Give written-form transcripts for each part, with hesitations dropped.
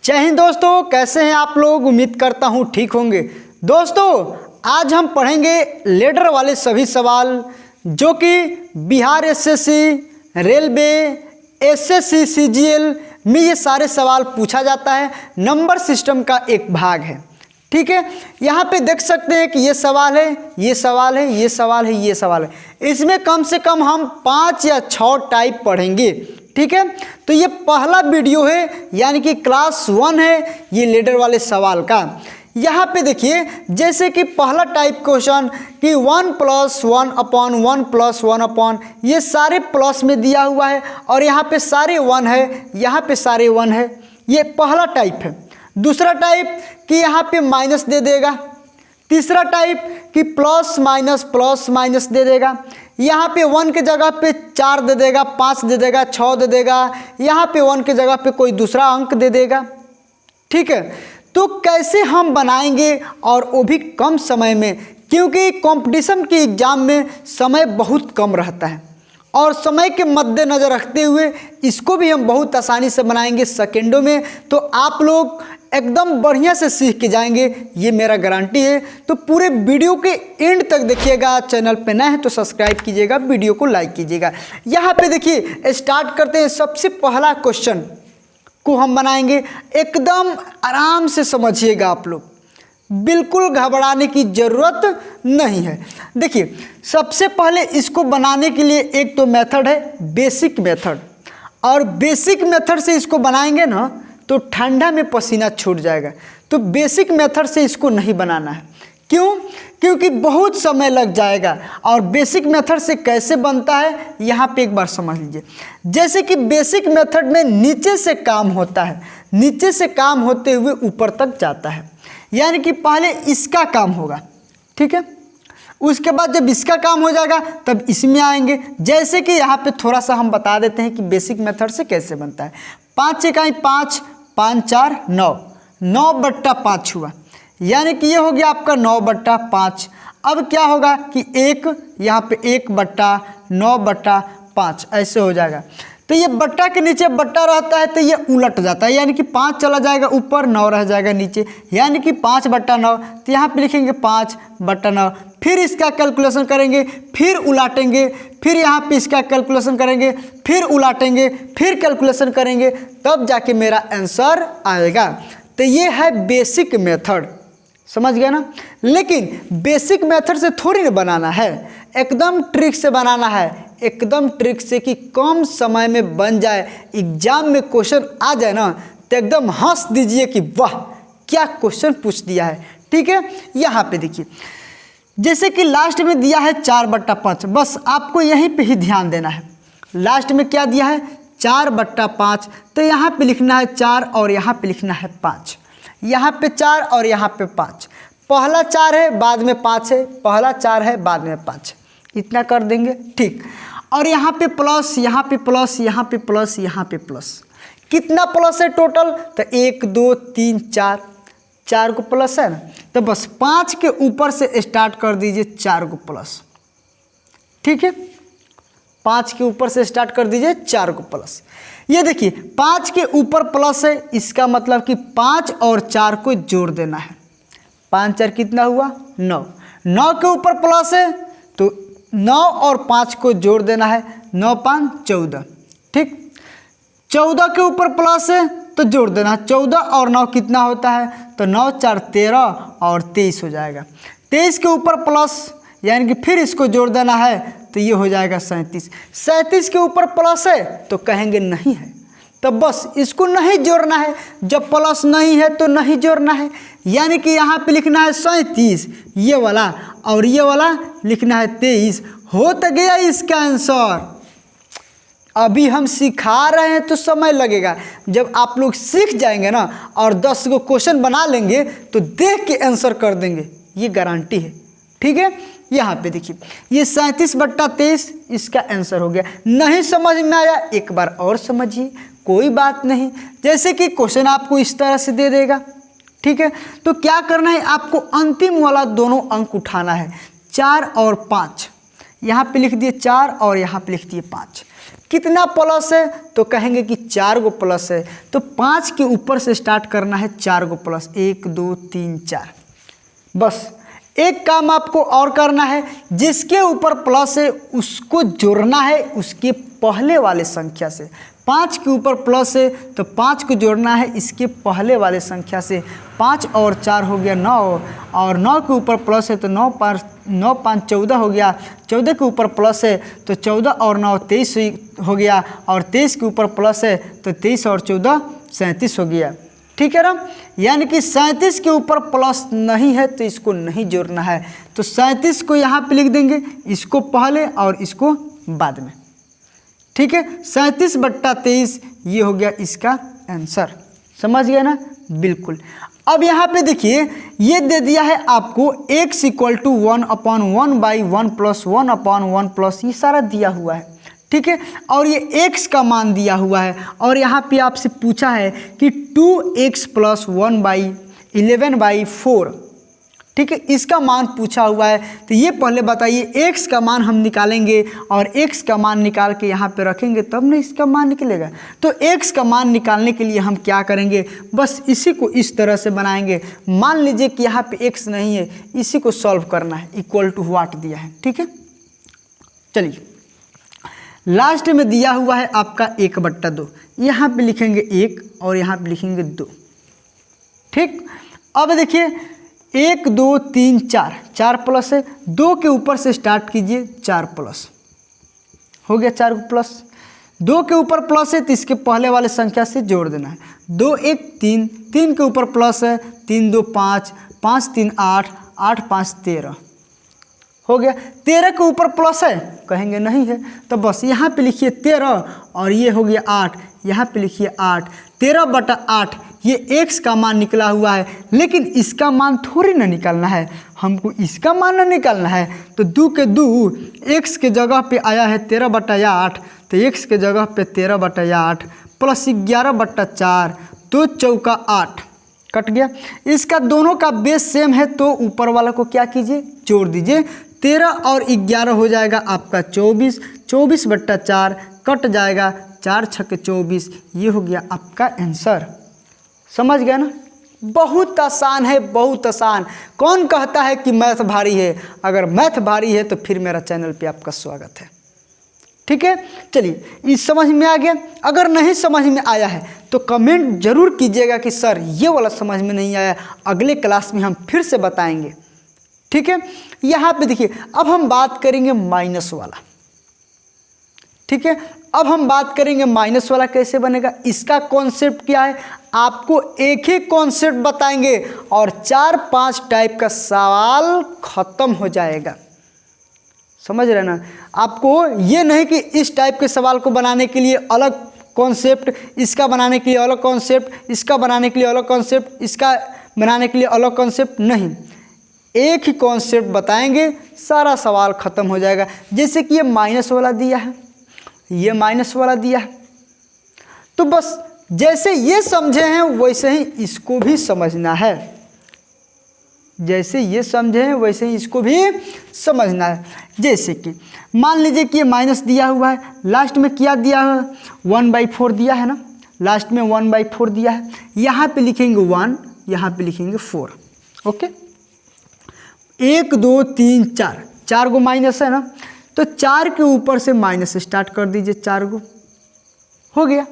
जय हिंद दोस्तों, कैसे हैं आप लोग। उम्मीद करता हूं ठीक होंगे। दोस्तों आज हम पढ़ेंगे लेडर वाले सभी सवाल जो कि Bihar SSC, railway, SSC, CGL में ये सारे सवाल पूछा जाता है। नंबर सिस्टम का एक भाग है, ठीक है। यहाँ पे देख सकते हैं कि ये सवाल है, ये सवाल है, ये सवाल है, ये सवाल है। इसमें कम से कम हम 5 या 6 टाइप पढ़ेंगे, ठीक है। तो ये पहला वीडियो है, यानी कि क्लास 1 है ये लेडर वाले सवाल का। यहाँ पे देखिए, जैसे कि पहला टाइप क्वेश्चन कि 1 + 1 अपॉन 1 + 1 अपॉन, ये सारे प्लस में दिया हुआ है और यहाँ पे सारे 1 है, यहाँ पे सारे 1 है। ये पहला टाइप है। दूसरा टाइप कि यहाँ पे माइनस दे देगा। तीसरा टाइप कि प्लस माइनस दे देगा। यहाँ पे 1 के जगह पे 4 दे देगा, 5 दे देगा, 6 दे देगा। यहाँ पे 1 के जगह पे कोई दूसरा अंक दे देगा, ठीक है। तो कैसे हम बनाएंगे, और वो भी कम समय में, क्योंकि कंपटीशन के एग्ज़ाम में समय बहुत कम रहता है और समय के मद्देनज़र रखते हुए इसको भी हम बहुत आसानी से बनाएंगे सेकेंडों में। तो आप लोग एकदम बढ़िया से सीख के जाएंगे, ये मेरा गारंटी है। तो पूरे वीडियो के एंड तक देखिएगा। चैनल पे नए हैं तो सब्सक्राइब कीजिएगा, वीडियो को लाइक कीजिएगा। यहाँ पे देखिए, स्टार्ट करते हैं। सबसे पहला क्वेश्चन को हम बनाएंगे, एकदम आराम से समझिएगा आप लोग, बिल्कुल घबराने की ज़रूरत नहीं है। देखिए, सबसे पहले इसको बनाने के लिए एक तो मेथड है बेसिक मेथड, और बेसिक मेथड से इसको बनाएंगे ना तो ठंडा में पसीना छूट जाएगा। तो बेसिक मेथड से इसको नहीं बनाना है। क्यों? क्योंकि बहुत समय लग जाएगा। और बेसिक मेथड से कैसे बनता है यहाँ पे एक बार समझ लीजिए। जैसे कि बेसिक मेथड में नीचे से काम होता है, नीचे से काम होते हुए ऊपर तक जाता है। यानी कि पहले इसका काम होगा, ठीक है। उसके बाद जब इसका काम हो जाएगा तब इसमें आएंगे। जैसे कि यहाँ पे थोड़ा सा हम बता देते हैं कि बेसिक मेथड से कैसे बनता है। 5 इकाई 5, 5 4 9, 9/5 हुआ, यानी कि ये हो गया आपका 9/5। अब क्या होगा कि एक यहाँ पे 1/9/5 ऐसे हो जाएगा। तो ये बट्टा के नीचे बट्टा रहता है तो ये उलट जाता है, यानी कि 5 चला जाएगा ऊपर, 9 रह जाएगा नीचे, यानी कि 5/9। तो यहाँ पे लिखेंगे 5/9। फिर इसका कैलकुलेशन करेंगे, फिर उलाटेंगे, फिर यहाँ पे इसका कैलकुलेशन करेंगे, फिर उलाटेंगे, फिर कैलकुलेशन करेंगे, तब जाके मेरा आंसर आएगा। तो ये है बेसिक मेथड, समझ गया ना। लेकिन बेसिक मेथड से थोड़ी ना बनाना है, एकदम ट्रिक से बनाना है। एकदम ट्रिक से कि कम समय में बन जाए, एग्जाम में क्वेश्चन आ जाए ना तो एकदम हंस दीजिए कि वाह क्या क्वेश्चन पूछ दिया है, ठीक है। यहाँ पे देखिए, जैसे कि लास्ट में दिया है 4/5, बस आपको यहीं पे ही ध्यान देना है। लास्ट में क्या दिया है 4/5, तो यहाँ पे लिखना है 4 और यहाँ पे लिखना है 5। यहाँ पे 4 और यहाँ पे 5। पहला 4 है बाद में 5 है, पहला 4 है बाद में 5, इतना कर देंगे, ठीक। और यहाँ पे प्लस, यहाँ पे प्लस, यहाँ पे प्लस, यहाँ पे प्लस। कितना प्लस है टोटल? तो 1 2 3 4, 4 को प्लस है ना, तो बस 5 के ऊपर से स्टार्ट कर दीजिए 4 को प्लस, ठीक है। 5 के ऊपर से स्टार्ट कर दीजिए 4 को प्लस। ये देखिए 5 के ऊपर प्लस है, इसका मतलब कि 5 और 4 को जोड़ देना है। 5 4 कितना हुआ 9, 9 के ऊपर प्लस है तो 9 और 5 को जोड़ देना है, 9 5 14, ठीक। 14 के ऊपर प्लस है तो जोड़ देना है, 14 और 9 कितना होता है, तो 9 4 13 और 23 हो जाएगा। 23 के ऊपर प्लस, यानी कि फिर इसको जोड़ देना है तो ये हो जाएगा 37। 37 के ऊपर प्लस है तो कहेंगे नहीं है, तो बस इसको नहीं जोड़ना है। जब प्लस नहीं है तो नहीं जोड़ना है, यानी कि यहाँ पे लिखना है 37 ये वाला, और ये वाला लिखना है 23। हो तो गया इसका आंसर। अभी हम सिखा रहे हैं तो समय लगेगा, जब आप लोग सीख जाएंगे ना और 10 को क्वेश्चन बना लेंगे तो देख के आंसर कर देंगे, ये गारंटी है, ठीक है। यहाँ पे देखिए, ये 37/23 इसका आंसर हो गया। नहीं समझ में आया एक बार और समझिए, कोई बात नहीं। जैसे कि क्वेश्चन आपको इस तरह से दे देगा, ठीक है। तो क्या करना है, आपको अंतिम वाला दोनों अंक उठाना है, 4 और 5। यहाँ पे लिख दिए 4 और यहाँ पे लिख दिए 5। कितना प्लस है, तो कहेंगे कि 4 गो प्लस है। तो 5 के ऊपर से स्टार्ट करना है, 4 गो प्लस, 1 2 3 4। बस एक काम आपको और करना है, जिसके ऊपर प्लस है उसको जोड़ना है उसके पहले वाले संख्या से। 5 के ऊपर प्लस है तो 5 को जोड़ना है इसके पहले वाले संख्या से। 5 और 4 हो गया 9, और 9 के ऊपर प्लस है तो 9 5 14 हो गया। 14 के ऊपर प्लस है तो 14 और 9 23 हो गया, और 23 के ऊपर प्लस है तो 23 और 14 37 हो गया। ठीक है ना, यानी कि 37 के ऊपर प्लस नहीं है तो इसको नहीं जोड़ना है। तो 37 को यहाँ पे लिख देंगे, इसको पहले और इसको बाद में। ठीक है, 37/23 ये हो गया इसका आंसर। समझ गए ना, बिल्कुल। अब यहाँ पे देखिए ये दे दिया है आपको x = 1/1/1 + 1/1 + ये सारा दिया हुआ है। ठीक है, और ये x का मान दिया हुआ है, और यहाँ पे आपसे पूछा है कि 2x + 1/11/4। ठीक है, इसका मान पूछा हुआ है। तो ये पहले बताइए x का मान हम निकालेंगे, और x का मान निकाल के यहाँ पे रखेंगे तब ना इसका मान निकलेगा। तो x का मान निकालने के लिए हम क्या करेंगे, बस इसी को इस तरह से बनाएंगे। मान लीजिए कि यहाँ पे x नहीं है, इसी को सॉल्व करना है, = व्हाट दिया है। ठीक है, चलिए लास्ट में दिया हुआ है आपका 1/2, यहाँ पे लिखेंगे 1 और यहाँ पे लिखेंगे 2। ठीक, अब देखिए 1 2 3 4, 4 प्लस है, 2 के ऊपर से स्टार्ट कीजिए, 4 प्लस हो गया, 4 प्लस। 2 के ऊपर प्लस है तो इसके पहले वाले संख्या से जोड़ देना है। 2 1 3, 3 के ऊपर प्लस है, 3 2 5, 5 3 8, 8 5 13 हो गया। 13 के ऊपर प्लस है, कहेंगे नहीं है, तो बस यहाँ पे लिखिए 13, और ये हो गया 8, यहाँ पे लिखिए 8। 13/8 ये x का मान निकला हुआ है, लेकिन इसका मान थोड़ी ना निकालना है, हमको इसका मान ना निकालना है। तो 2 के 2 x के जगह पे आया है 13/8, तो x के जगह पे 13/8 + 11/4, 2 चौका 8 कट गया। इसका दोनों का बेस सेम है तो ऊपर वाला को क्या कीजिए, जोड़ दीजिए। 13 और 11 हो जाएगा आपका 24, 24/4 कट जाएगा, 4 छक्के 24, ये हो गया आपका आंसर। समझ गए ना, बहुत आसान है, बहुत आसान। कौन कहता है कि मैथ भारी है? अगर मैथ भारी है तो फिर मेरा चैनल पे आपका स्वागत है। ठीक है, चलिए इस समझ में आ गया। अगर नहीं समझ में आया है तो कमेंट जरूर कीजिएगा कि सर ये वाला समझ में नहीं आया, अगले क्लास में हम फिर से बताएंगे। ठीक है, यहाँ पे देखिए अब हम बात करेंगे माइनस वाला। ठीक है, अब हम बात करेंगे माइनस वाला कैसे बनेगा, इसका कॉन्सेप्ट क्या है, आपको एक ही कॉन्सेप्ट बताएंगे और 4-5 टाइप का सवाल खत्म हो जाएगा। समझ रहे ना, आपको ये नहीं कि इस टाइप के सवाल को बनाने के लिए अलग कॉन्सेप्ट, इसका बनाने के लिए अलग कॉन्सेप्ट, इसका बनाने के लिए अलग कॉन्सेप्ट, इसका बनाने के लिए अलग कॉन्सेप्ट, नहीं, एक ही कॉन्सेप्ट बताएंगे, सारा सवाल खत्म हो जाएगा। जैसे कि ये माइनस वाला दिया है, ये माइनस वाला दिया है, तो बस जैसे ये समझे हैं वैसे ही इसको भी समझना है। जैसे ये समझे हैं वैसे ही इसको भी समझना है। जैसे कि मान लीजिए कि ये माइनस दिया हुआ है, लास्ट में क्या दिया है, 1/4 दिया है ना, लास्ट में 1/4 दिया है। यहाँ पे लिखेंगे 1, यहाँ पे लिखेंगे 4। ओके, 1 2 3 4, 4 गो माइनस है ना, तो 4 के ऊपर से माइनस स्टार्ट कर दीजिए, 4 गो हो गया।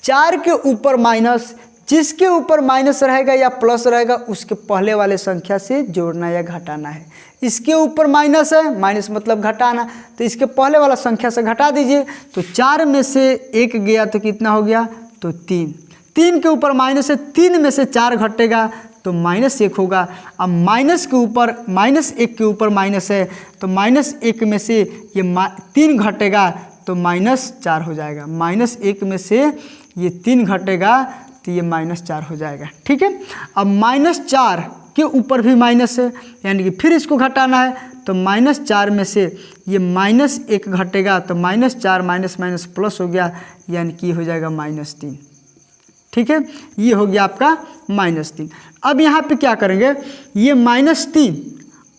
4 के ऊपर माइनस, जिसके ऊपर माइनस रहेगा या प्लस रहेगा उसके पहले वाले संख्या से जोड़ना या घटाना है। इसके ऊपर माइनस है, माइनस मतलब घटाना, तो इसके पहले वाला संख्या से घटा दीजिए। तो 4 में से 1 गया तो कितना हो गया, तो 3। 3 के ऊपर माइनस है, 3 में से 4 घटेगा तो -1 होगा। अब माइनस के ऊपर -1 के ऊपर माइनस है, तो -1 में से ये 3 घटेगा तो -4 हो जाएगा। -1 में से ये 3 घटेगा तो ये -4 हो जाएगा। ठीक है, अब -4 के ऊपर भी माइनस है, यानी कि फिर इसको घटाना है, तो -4 में से ये -1 घटेगा तो -4 माइनस प्लस हो गया, यानी कि हो जाएगा -3। ठीक है, ये हो गया आपका -3। अब यहाँ पे क्या करेंगे, ये -3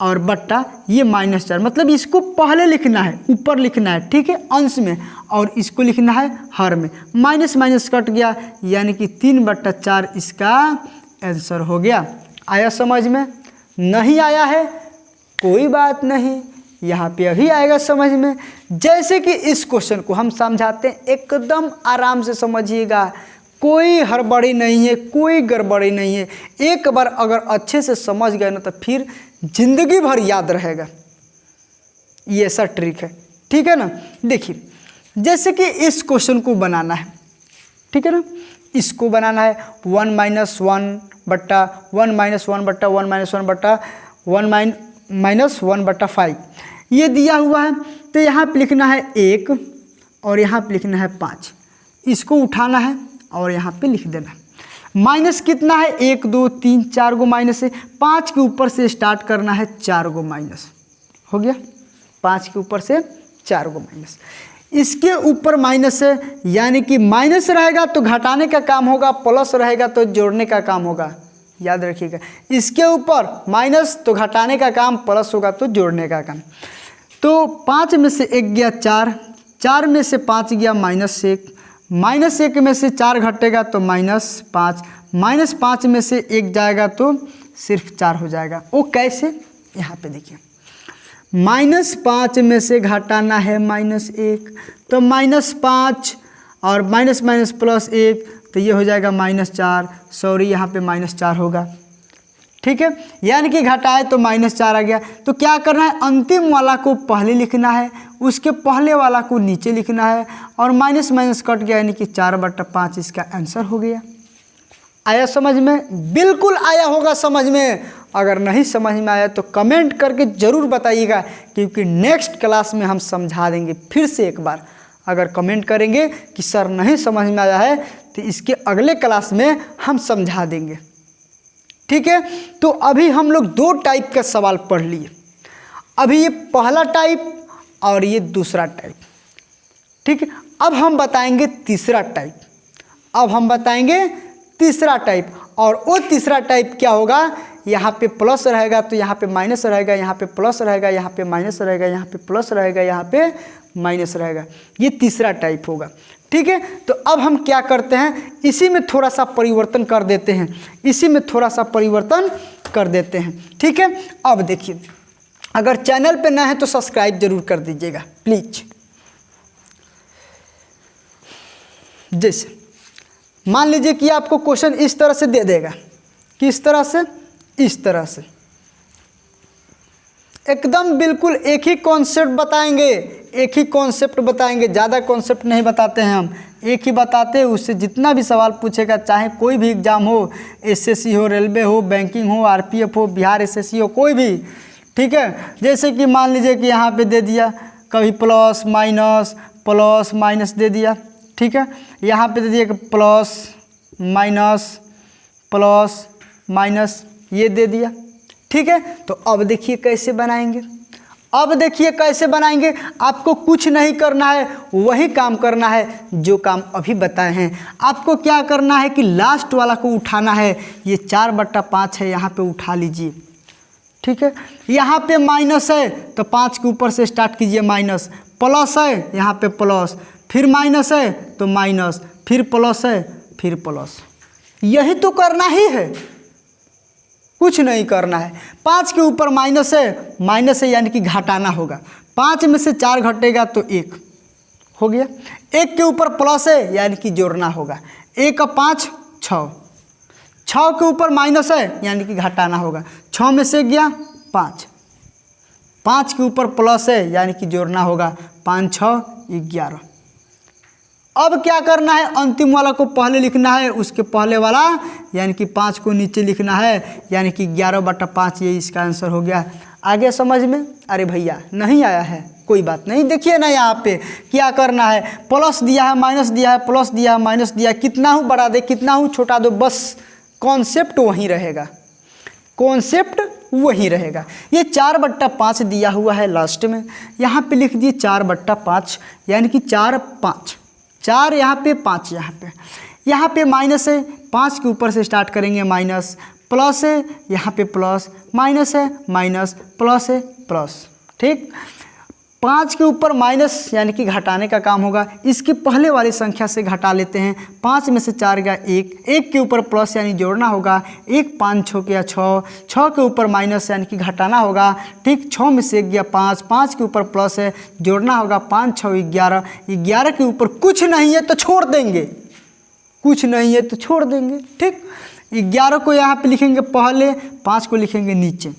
और बट्टा ये -4, मतलब इसको पहले लिखना है, ऊपर लिखना है, ठीक है, अंश में, और इसको लिखना है हर में। माइनस माइनस कट गया, यानी कि 3/4 इसका आंसर हो गया। आया समझ में? नहीं आया है कोई बात नहीं, यहाँ पे अभी आएगा समझ में। जैसे कि इस क्वेश्चन को हम समझाते हैं, एकदम आराम से समझिएगा, कोई हड़बड़ी नहीं है, कोई गड़बड़ी नहीं है। एक बार अगर अच्छे से समझ गए ना तो फिर जिंदगी भर याद रहेगा। ये ऐसा ट्रिक है, ठीक है ना। देखिए जैसे कि इस क्वेश्चन को बनाना है, ठीक है ना, इसको बनाना है 1 - 1/1/1/1/1/1/5 ये दिया हुआ है। तो यहाँ पे लिखना है 1 और यहाँ पे लिखना है 5, इसको उठाना है और यहाँ पे लिख देना। माइनस कितना है, 1 2 3 4 गो माइनस है, 5 के ऊपर से स्टार्ट करना है, 4 गो माइनस हो गया, 5 के ऊपर से 4 गो माइनस। इसके ऊपर माइनस है, यानी कि माइनस रहेगा तो घटाने का काम होगा, प्लस रहेगा तो जोड़ने का काम होगा, याद रखिएगा। इसके ऊपर माइनस तो घटाने का काम, प्लस होगा तो जोड़ने का काम। तो 5 में से 1 गया 4, 4 में से 5 गया -1, -1 में से 4 घटेगा तो -5, -5 में से 1 जाएगा तो सिर्फ 4 हो जाएगा। वो कैसे, यहाँ पे देखिए, -5 में से घटाना है -1 तो -5 और माइनस माइनस +1 तो ये हो जाएगा -4, सॉरी यहाँ पे -4 होगा, ठीक है, यानी कि घटाए तो -4 आ गया। तो क्या करना है, अंतिम वाला को पहले लिखना है, उसके पहले वाला को नीचे लिखना है, और माइनस माइनस कट गया, यानी कि 4/5 इसका आंसर हो गया। आया समझ में? बिल्कुल आया होगा समझ में। अगर नहीं समझ में आया तो कमेंट करके ज़रूर बताइएगा, क्योंकि नेक्स्ट क्लास में हम समझा देंगे फिर से एक बार। अगर कमेंट करेंगे कि सर नहीं समझ में आया है तो इसके अगले क्लास में हम समझा देंगे, ठीक है। तो अभी हम लोग 2 टाइप का सवाल पढ़ लिए, अभी ये पहला टाइप और ये दूसरा टाइप, ठीक है। अब हम बताएंगे तीसरा टाइप, और वो तीसरा टाइप क्या होगा, यहाँ पे प्लस रहेगा तो यहाँ पे माइनस रहेगा, यहाँ पे प्लस रहेगा, यहाँ पे माइनस रहेगा, यहाँ पे प्लस रहेगा, यहाँ पे माइनस रहेगा। ये तीसरा टाइप होगा, ठीक है। तो अब हम क्या करते हैं, इसी में थोड़ा सा परिवर्तन कर देते हैं, ठीक है। अब देखिए, अगर चैनल पे नए हैं तो सब्सक्राइब जरूर कर दीजिएगा प्लीज। जैसे मान लीजिए कि आपको क्वेश्चन इस तरह से दे देगा, किस तरह से, इस तरह से, एकदम बिल्कुल एक ही कॉन्सेप्ट बताएंगे, ज़्यादा कॉन्सेप्ट नहीं बताते हैं हम, एक ही बताते हैं। उससे जितना भी सवाल पूछेगा, चाहे कोई भी एग्जाम हो, एसएससी हो, रेलवे हो, बैंकिंग हो, आरपीएफ हो, बिहार एसएससी हो, कोई भी, ठीक है। जैसे कि मान लीजिए कि यहाँ पे दे दिया कभी प्लस माइनस दे दिया, ठीक है। यहाँ पे दे दिया कि प्लस माइनस ये दे दिया, ठीक है। तो अब देखिए कैसे बनाएंगे, आपको कुछ नहीं करना है, वही काम करना है जो काम अभी बताए हैं। आपको क्या करना है कि लास्ट वाला को उठाना है, ये 4/5 है, यहाँ पे उठा लीजिए, ठीक है। यहाँ पे माइनस है तो 5 के ऊपर से स्टार्ट कीजिए माइनस, प्लस है यहाँ पे प्लस, फिर माइनस है तो माइनस, फिर प्लस है, फिर प्लस, यही तो करना ही है, कुछ नहीं करना है। 5 के ऊपर माइनस है यानी कि घटाना होगा, 5 में से 4 घटेगा तो 1 हो गया, 1 के ऊपर प्लस है यानी कि जोड़ना होगा, 1 और 5 6, 6 के ऊपर माइनस है यानी कि घटाना होगा, 6 में से गया 5, 5 के ऊपर प्लस है यानी कि जोड़ना होगा, 5 6 11। अब क्या करना है, अंतिम वाला को पहले लिखना है, उसके पहले वाला यानी कि 5 को नीचे लिखना है, यानी कि 11/5 ये इसका आंसर हो गया। आगे समझ में? अरे भैया नहीं आया है कोई बात नहीं, देखिए ना यहाँ पे क्या करना है, प्लस दिया है, माइनस दिया है, प्लस दिया है, माइनस दिया है, कितना हूँ बड़ा दे, कितना हूँ छोटा दो, बस कॉन्सेप्ट वहीं रहेगा, ये 4/5 दिया हुआ है लास्ट में, यहाँ पे लिख दिए 4/5 यानी कि 4 5, 4 यहाँ पे 5 यहाँ पे माइनस है, 5 के ऊपर से स्टार्ट करेंगे माइनस, प्लस है, यहाँ पे प्लस, माइनस है माइनस, प्लस है प्लस। ठीक, 5 के ऊपर माइनस यानी कि घटाने का काम होगा। इसकी पहले वाली संख्या से घटा लेते हैं। 5 में से 4 गया 1, 1 के ऊपर प्लस यानी जोड़ना होगा। 1 5 6 गया 6, 6 के ऊपर माइनस यानी कि घटाना होगा। ठीक, 6 में से 1 गया 5, 5 के ऊपर प्लस है, जोड़ना होगा। 5 6 11, 11 के ऊपर कुछ नहीं है तो छोड़ देंगे, कुछ नहीं है तो छोड़ देंगे। ठीक, 11 को यहाँ पे लिखेंगे पहले, 5 को लिखेंगे नीचे,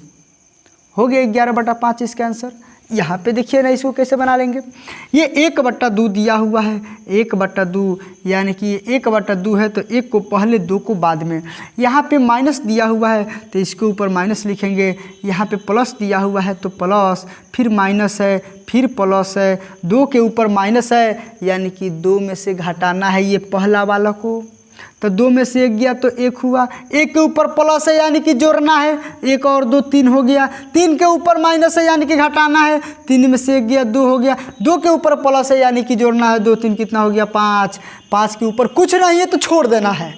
हो गया 11/5 इसका आंसर। यहाँ पे देखिए ना, इसको कैसे बना लेंगे। ये 1/2 दिया हुआ है, 1/2 यानी कि 1/2 है तो 1 को पहले 2 को बाद में। यहाँ पे माइनस दिया हुआ है तो इसके ऊपर माइनस लिखेंगे। यहाँ पे प्लस दिया हुआ है तो प्लस, फिर माइनस है, फिर प्लस है। 2 के ऊपर माइनस है यानी कि 2 में से घटाना है ये पहला वाला को, तो 2 में से 1 गया तो 1 हुआ। 1 के ऊपर प्लस है यानी कि जोड़ना है, 1 और 2 3 हो गया। 3 के ऊपर माइनस है यानी कि घटाना है, 3 में से 1 गया 2 हो गया। 2 के ऊपर प्लस है यानी कि जोड़ना है, 2 3 कितना हो गया 5। 5 के ऊपर कुछ नहीं है तो छोड़ देना है,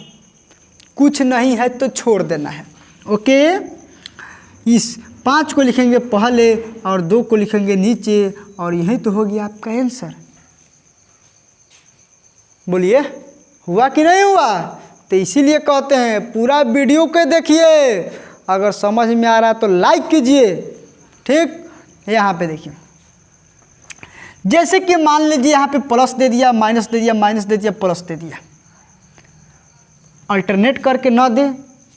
कुछ नहीं है तो छोड़ देना है। ओके, इस 5 को लिखेंगे पहले और 2 को लिखेंगे नीचे, और यही तो हो गया आपका आंसर। बोलिए हुआ कि नहीं हुआ? तो इसीलिए कहते हैं पूरा वीडियो के देखिए, अगर समझ में आ रहा है तो लाइक कीजिए। ठीक, यहाँ पे देखिए, जैसे कि मान लीजिए यहाँ पे प्लस दे दिया, माइनस दे दिया, माइनस दे दिया, प्लस दे दिया। अल्टरनेट करके ना दे,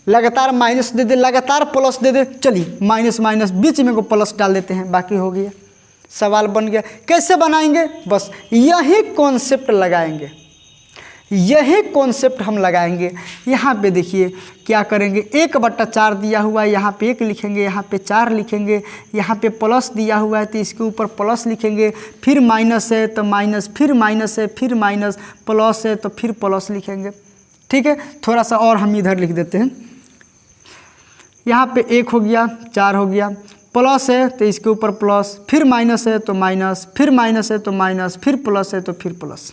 लगातार माइनस दे दे, लगातार प्लस दे दे। चलिए माइनस माइनस बीच में को प्लस डाल देते हैं, बाकी हो गया, सवाल बन गया। कैसे बनाएंगे? बस यही कॉन्सेप्ट लगाएंगे, यही कॉन्सेप्ट हम लगाएंगे। यहाँ पे देखिए क्या करेंगे, 1/4 दिया हुआ है, यहाँ पे 1 लिखेंगे, यहाँ पे 4 लिखेंगे। यहाँ पे प्लस दिया हुआ है तो इसके ऊपर प्लस लिखेंगे, फिर माइनस है तो माइनस, फिर माइनस है, फिर माइनस, प्लस है तो फिर प्लस लिखेंगे। ठीक है, थोड़ा सा और हम इधर लिख देते हैं। यहाँ पे 1 हो गया, 4 हो गया, प्लस है तो इसके ऊपर प्लस, फिर माइनस है तो माइनस, फिर माइनस है तो माइनस, फिर प्लस है तो फिर प्लस।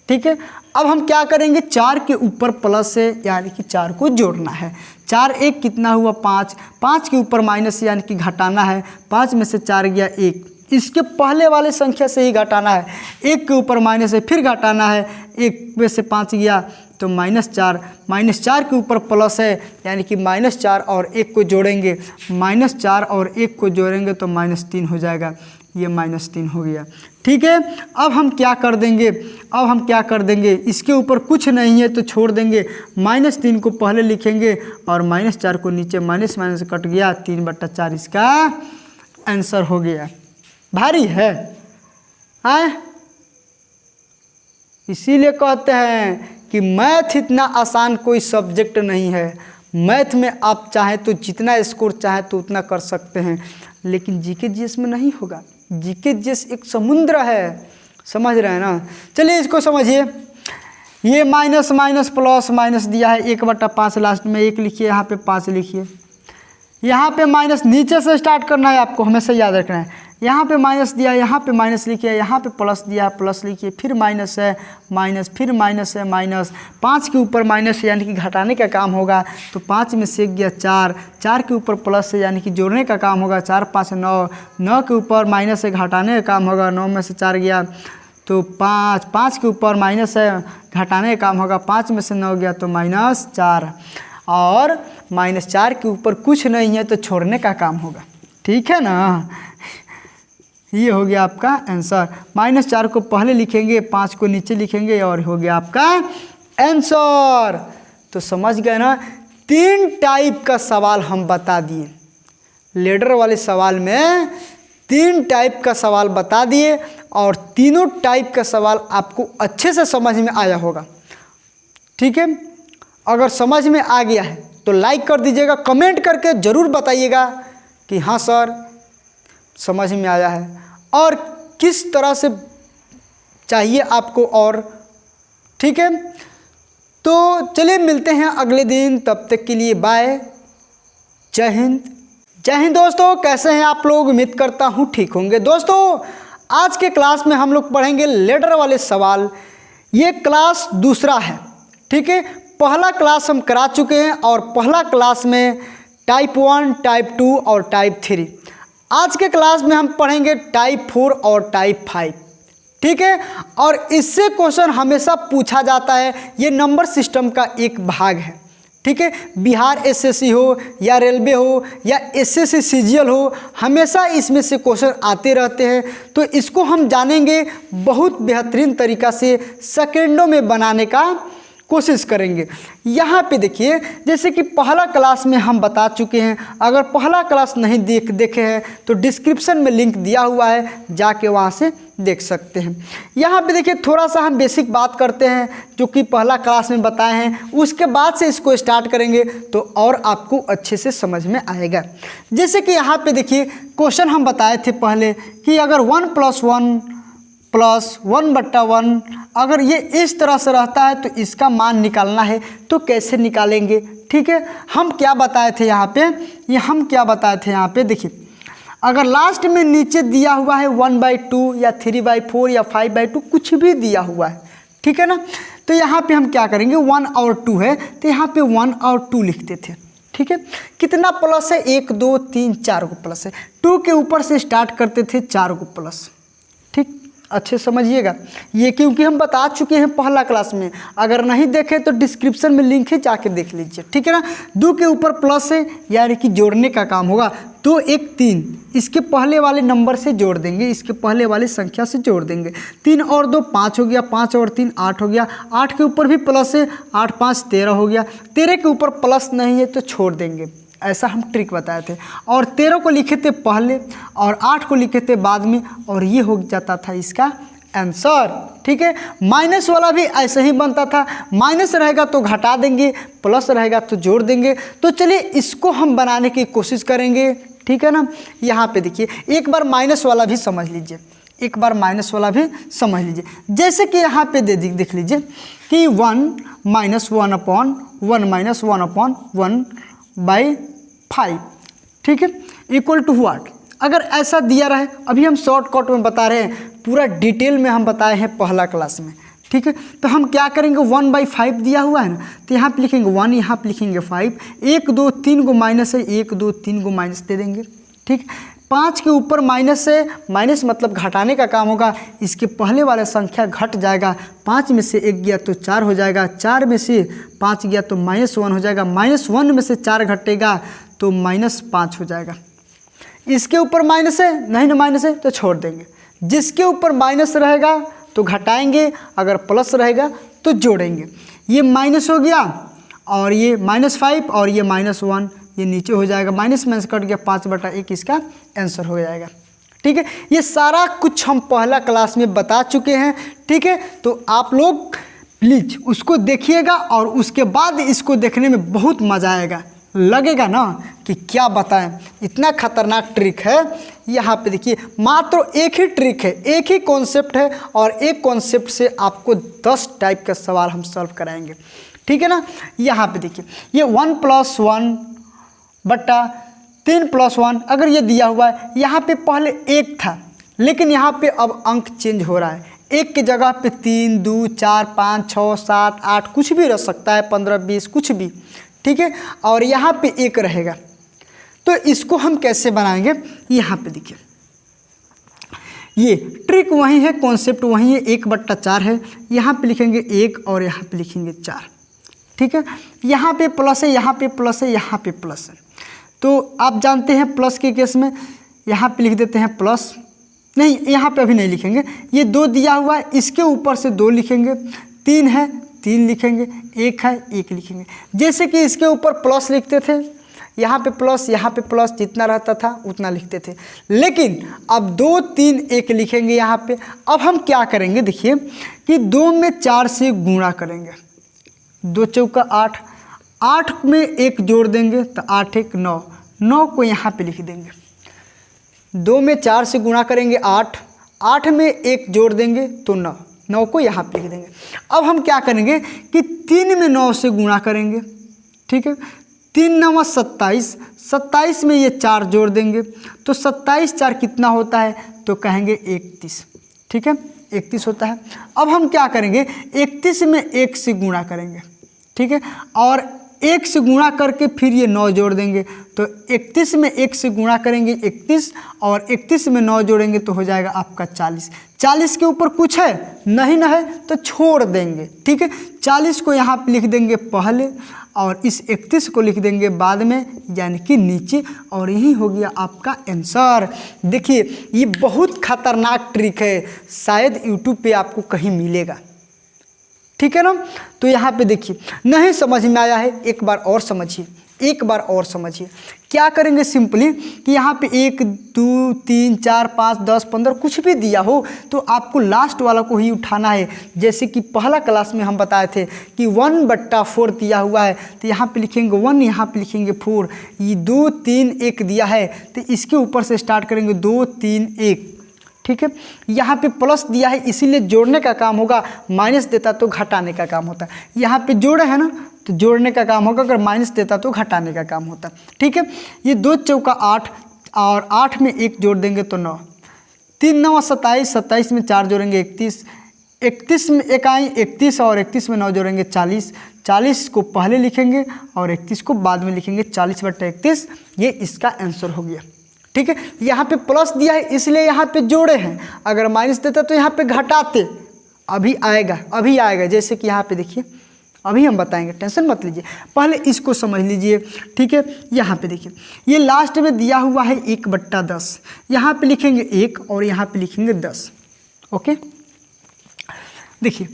ठीक है, अब हम क्या करेंगे, 4 के ऊपर प्लस है यानी कि 4 को जोड़ना है। 4 1 कितना हुआ 5, 5 के ऊपर माइनस यानी कि घटाना है। 5 में से 4 गया 1, इसके पहले वाले संख्या से ही घटाना है। 1 के ऊपर माइनस है, फिर घटाना है। 1 में से 5 गया तो -4, -4 के ऊपर प्लस है यानी कि -4 और 1 को जोड़ेंगे, -4 और 1 को जोड़ेंगे तो -3 हो जाएगा। ये -3 हो गया। ठीक है, अब हम क्या कर देंगे, अब हम क्या कर देंगे, इसके ऊपर कुछ नहीं है तो छोड़ देंगे। -3 को पहले लिखेंगे और -4 को नीचे, माइनस माइनस कट गया, 3/4 इसका आंसर हो गया। भारी है इसीलिए कहते हैं कि मैथ इतना आसान कोई सब्जेक्ट नहीं है। मैथ में आप चाहें तो जितना स्कोर चाहें तो उतना कर सकते हैं, लेकिन जीके जीएस में नहीं होगा। जीके जीएस एक समुद्र है, समझ रहे हैं ना। चलिए इसको समझिए, ये माइनस माइनस प्लस माइनस दिया है, 1/5 लास्ट में 1 लिखिए, यहाँ पे 5 लिखिए। यहाँ पे माइनस नीचे से स्टार्ट करना है, आपको हमेशा याद रखना है। यहाँ पे माइनस दिया, यहाँ पे माइनस लिखिए, यहाँ पे प्लस दिया, प्लस लिखिए, फिर माइनस है माइनस, फिर माइनस है माइनस। 5 के ऊपर माइनस यानी कि घटाने का काम होगा, तो 5 में से गया 4, 4 के ऊपर प्लस है यानी कि जोड़ने का काम होगा। 4 5 9, 9 के ऊपर माइनस है घटाने का काम होगा। 9 में से 4 गया तो 5, 5 के ऊपर माइनस है घटाने का काम होगा। 5 में से 9 गया तो -4, और -4 के ऊपर कुछ नहीं है तो छोड़ने का काम होगा। ठीक है ना, ये हो गया आपका आंसर। -4 को पहले लिखेंगे, 5 को नीचे लिखेंगे, और हो गया आपका आंसर। तो समझ गए ना, 3 टाइप का सवाल हम बता दिए। लेडर वाले सवाल में 3 टाइप का सवाल बता दिए, और तीनों टाइप का सवाल आपको अच्छे से समझ में आया होगा। ठीक है, अगर समझ में आ गया है तो लाइक कर दीजिएगा, कमेंट करके ज़रूर बताइएगा कि हाँ सर समझ में आया है, और किस तरह से चाहिए आपको और। ठीक है, तो चलिए मिलते हैं अगले दिन, तब तक के लिए बाय, जय हिंद। जय हिंद दोस्तों, कैसे हैं आप लोग? उम्मीद करता हूँ ठीक होंगे। दोस्तों आज के क्लास में हम लोग पढ़ेंगे लेडर वाले सवाल। ये क्लास दूसरा है। ठीक है, पहला क्लास हम करा चुके हैं और पहला क्लास में टाइप 1, टाइप 2 और टाइप 3। आज के क्लास में हम पढ़ेंगे टाइप 4 और टाइप 5, ठीक है। और इससे क्वेश्चन हमेशा पूछा जाता है, ये नंबर सिस्टम का एक भाग है, ठीक है। बिहार एसएससी हो या रेलवे हो या एसएससी सीजीएल हो, हमेशा इसमें से क्वेश्चन आते रहते हैं। तो इसको हम जानेंगे, बहुत बेहतरीन तरीक़ा से सेकेंडों में बनाने का कोशिश करेंगे। यहाँ पे देखिए, जैसे कि पहला क्लास में हम बता चुके हैं, अगर पहला क्लास नहीं देखे हैं तो डिस्क्रिप्शन में लिंक दिया हुआ है, जाके वहाँ से देख सकते हैं। यहाँ पे देखिए, थोड़ा सा हम बेसिक बात करते हैं जो कि पहला क्लास में बताए हैं, उसके बाद से इसको स्टार्ट करेंगे तो और आपको अच्छे से समझ में आएगा। जैसे कि यहाँ पे देखिए, क्वेश्चन हम बताए थे पहले कि अगर 1 + 1 + 1/1 अगर ये इस तरह से रहता है तो इसका मान निकालना है, तो कैसे निकालेंगे, ठीक है। हम क्या बताए थे यहाँ पे, यहाँ पे देखिए, अगर लास्ट में नीचे दिया हुआ है 1/2 या 3/4 या 5/2 कुछ भी दिया हुआ है, ठीक है ना, तो यहाँ पे हम क्या करेंगे, 1 और 2 है तो यहाँ पे 1 और 2 लिखते थे, ठीक है। कितना प्लस है, 1 2 3 4 को प्लस है, 2 के ऊपर से स्टार्ट करते थे, 4 को प्लस, ठीक। अच्छे समझिएगा, ये क्योंकि हम बता चुके हैं पहला क्लास में, अगर नहीं देखे तो डिस्क्रिप्शन में लिंक है, जाके देख लीजिए, ठीक है ना। 2 के ऊपर प्लस है यानी कि जोड़ने का काम होगा, 2 1 3 इसके पहले वाले नंबर से जोड़ देंगे, इसके पहले वाली संख्या से जोड़ देंगे, 3 और 2 5 हो गया, 5 और 3 8 हो गया, 8 के ऊपर भी प्लस है, 8 5 13 हो गया, 13 के ऊपर प्लस नहीं है तो छोड़ देंगे, ऐसा हम ट्रिक बताए थे। और 13 को लिखे थे पहले और 8 को लिखे थे बाद में, और ये हो जाता था इसका आंसर, ठीक है। माइनस वाला भी ऐसे ही बनता था, माइनस रहेगा तो घटा देंगे, प्लस रहेगा तो जोड़ देंगे। तो चलिए इसको हम बनाने की कोशिश करेंगे, ठीक है ना। यहाँ पे देखिए, एक बार माइनस वाला भी समझ लीजिए, जैसे कि यहाँ पे देख लीजिए कि 1 - 1/1 - 1/1/5, ठीक है, इक्वल टू व्हाट। अगर ऐसा दिया रहे, अभी हम शॉर्टकट में बता रहे हैं, पूरा डिटेल में हम बताए हैं पहला क्लास में, ठीक है। तो हम क्या करेंगे, 1/5 दिया हुआ है ना, तो यहाँ पे लिखेंगे 1, यहाँ पे लिखेंगे 5, 1 2 3 को माइनस है, 1 2 3 को माइनस दे देंगे, ठीक। 5 के ऊपर माइनस है, माइनस मतलब घटाने का काम होगा, इसके पहले वाला संख्या घट जाएगा, 5 में से 1 गया तो 4 हो जाएगा, 4 में से 5 गया तो -1 हो जाएगा, -1 में से 4 घटेगा तो -5 हो जाएगा। इसके ऊपर माइनस है, नहीं ना माइनस है तो छोड़ देंगे, जिसके ऊपर माइनस रहेगा तो घटाएंगे, अगर प्लस रहेगा तो जोड़ेंगे। ये माइनस हो गया और ये -5 और ये -1, ये नीचे हो जाएगा, माइनस कट गया, 5/1 इसका आंसर हो जाएगा, ठीक है। ये सारा कुछ हम पहला क्लास में बता चुके हैं, ठीक है। तो आप लोग प्लीज उसको देखिएगा और उसके बाद इसको देखने में बहुत मज़ा आएगा, लगेगा ना कि क्या बताएं, इतना खतरनाक ट्रिक है। यहाँ पे देखिए, मात्र एक ही ट्रिक है, एक ही कॉन्सेप्ट है, और एक कॉन्सेप्ट से आपको 10 टाइप का सवाल हम सॉल्व कराएंगे, ठीक है ना। यहाँ पे देखिए, ये 1 + 1/3 + 1 अगर ये दिया हुआ है, यहाँ पे पहले 1 था, लेकिन यहाँ पे अब अंक चेंज हो रहा है, 1 की जगह पे 3 2 4 5 6 7 8 कुछ भी रह सकता है, 15 20 कुछ भी, ठीक है। और यहाँ पे 1 रहेगा, तो इसको हम कैसे बनाएंगे, यहाँ पे देखिए, ये ट्रिक वही है, कॉन्सेप्ट वही है, 1/4 है, यहाँ पे लिखेंगे 1 और यहाँ पे लिखेंगे 4, ठीक है। यहाँ पे प्लस है, यहाँ पे प्लस है, यहाँ पे प्लस है, तो आप जानते हैं प्लस के केस में यहाँ पे लिख देते हैं प्लस, नहीं यहाँ पे अभी नहीं लिखेंगे, ये 2 दिया हुआ है, इसके ऊपर से 2 लिखेंगे, 3 है 3 लिखेंगे, 1 है 1 लिखेंगे। जैसे कि इसके ऊपर प्लस लिखते थे, यहाँ पे प्लस, यहाँ पे प्लस, जितना रहता था उतना लिखते थे, लेकिन अब 2 3 1 लिखेंगे यहाँ पे। अब हम क्या करेंगे, देखिए कि 2 में 4 से गुणा करेंगे, 2 चौका 8, 8 में 1 जोड़ देंगे तो 8 1 9, 9 को यहाँ पे लिख देंगे, 2 में 4 से गुणा करेंगे 8, 8 में 1 जोड़ देंगे तो 9, 9 को यहाँ पे लिख देंगे। अब हम क्या करेंगे कि 3 में 9 से गुणा करेंगे, ठीक है, 3 9 27, 27 में ये 4 जोड़ देंगे तो 27 4 कितना होता है, तो कहेंगे 31, ठीक है, 31 होता है। अब हम क्या करेंगे, 31 में 1 से गुणा करेंगे, ठीक है। और 1 से गुणा करके फिर ये 9 जोड़ देंगे, तो 31 में 1 से गुणा करेंगे 31, और 31 में 9 जोड़ेंगे तो हो जाएगा आपका 40। 40 के ऊपर कुछ है नहीं ना है तो छोड़ देंगे, ठीक है। 40 को यहाँ पे लिख देंगे पहले और इस 31 को लिख देंगे बाद में, यानी कि नीचे, और यही हो गया आपका आंसर। देखिए ये बहुत खतरनाक ट्रिक है, शायद यूट्यूब पे आपको कहीं मिलेगा, ठीक है ना। तो यहाँ पे देखिए, नहीं समझ में आया है एक बार और समझिए, एक बार और समझिए। क्या करेंगे सिंपली कि यहाँ पे 1 2 3 4 5 10 15 कुछ भी दिया हो तो आपको लास्ट वाला को ही उठाना है। जैसे कि पहला क्लास में हम बताए थे कि 1/4 दिया हुआ है, तो यहाँ पे लिखेंगे 1, यहाँ पे लिखेंगे 4, ये 2 3 1 दिया है तो इसके ऊपर से स्टार्ट करेंगे 2 3 1, ठीक है। यहाँ पे प्लस दिया है इसीलिए जोड़ने का काम होगा, माइनस देता तो घटाने का काम होता। यहाँ पे जोड़े है ना तो जोड़ने का काम होगा, अगर माइनस देता तो घटाने का काम होता, ठीक है। ये 2 चौका 8 और 8 में 1 जोड़ देंगे तो 9, 3 9 27, 27 में 4 जोड़ेंगे 31, 31 में 1 आई 31 और 31 में 9 जोड़ेंगे 40, 40 को पहले लिखेंगे और 31 को बाद में लिखेंगे, 40/31, ये इसका आंसर हो गया, ठीक है। यहाँ पे प्लस दिया है इसलिए यहाँ पे जोड़े हैं, अगर माइनस देता तो यहाँ पे घटाते। अभी आएगा, अभी आएगा, जैसे कि यहाँ पे देखिए अभी हम बताएंगे, टेंशन मत लीजिए, पहले इसको समझ लीजिए, ठीक है। यहाँ पे देखिए ये लास्ट में दिया हुआ है 1/10, यहाँ पे लिखेंगे 1 और यहाँ पे लिखेंगे 10, ओके। देखिए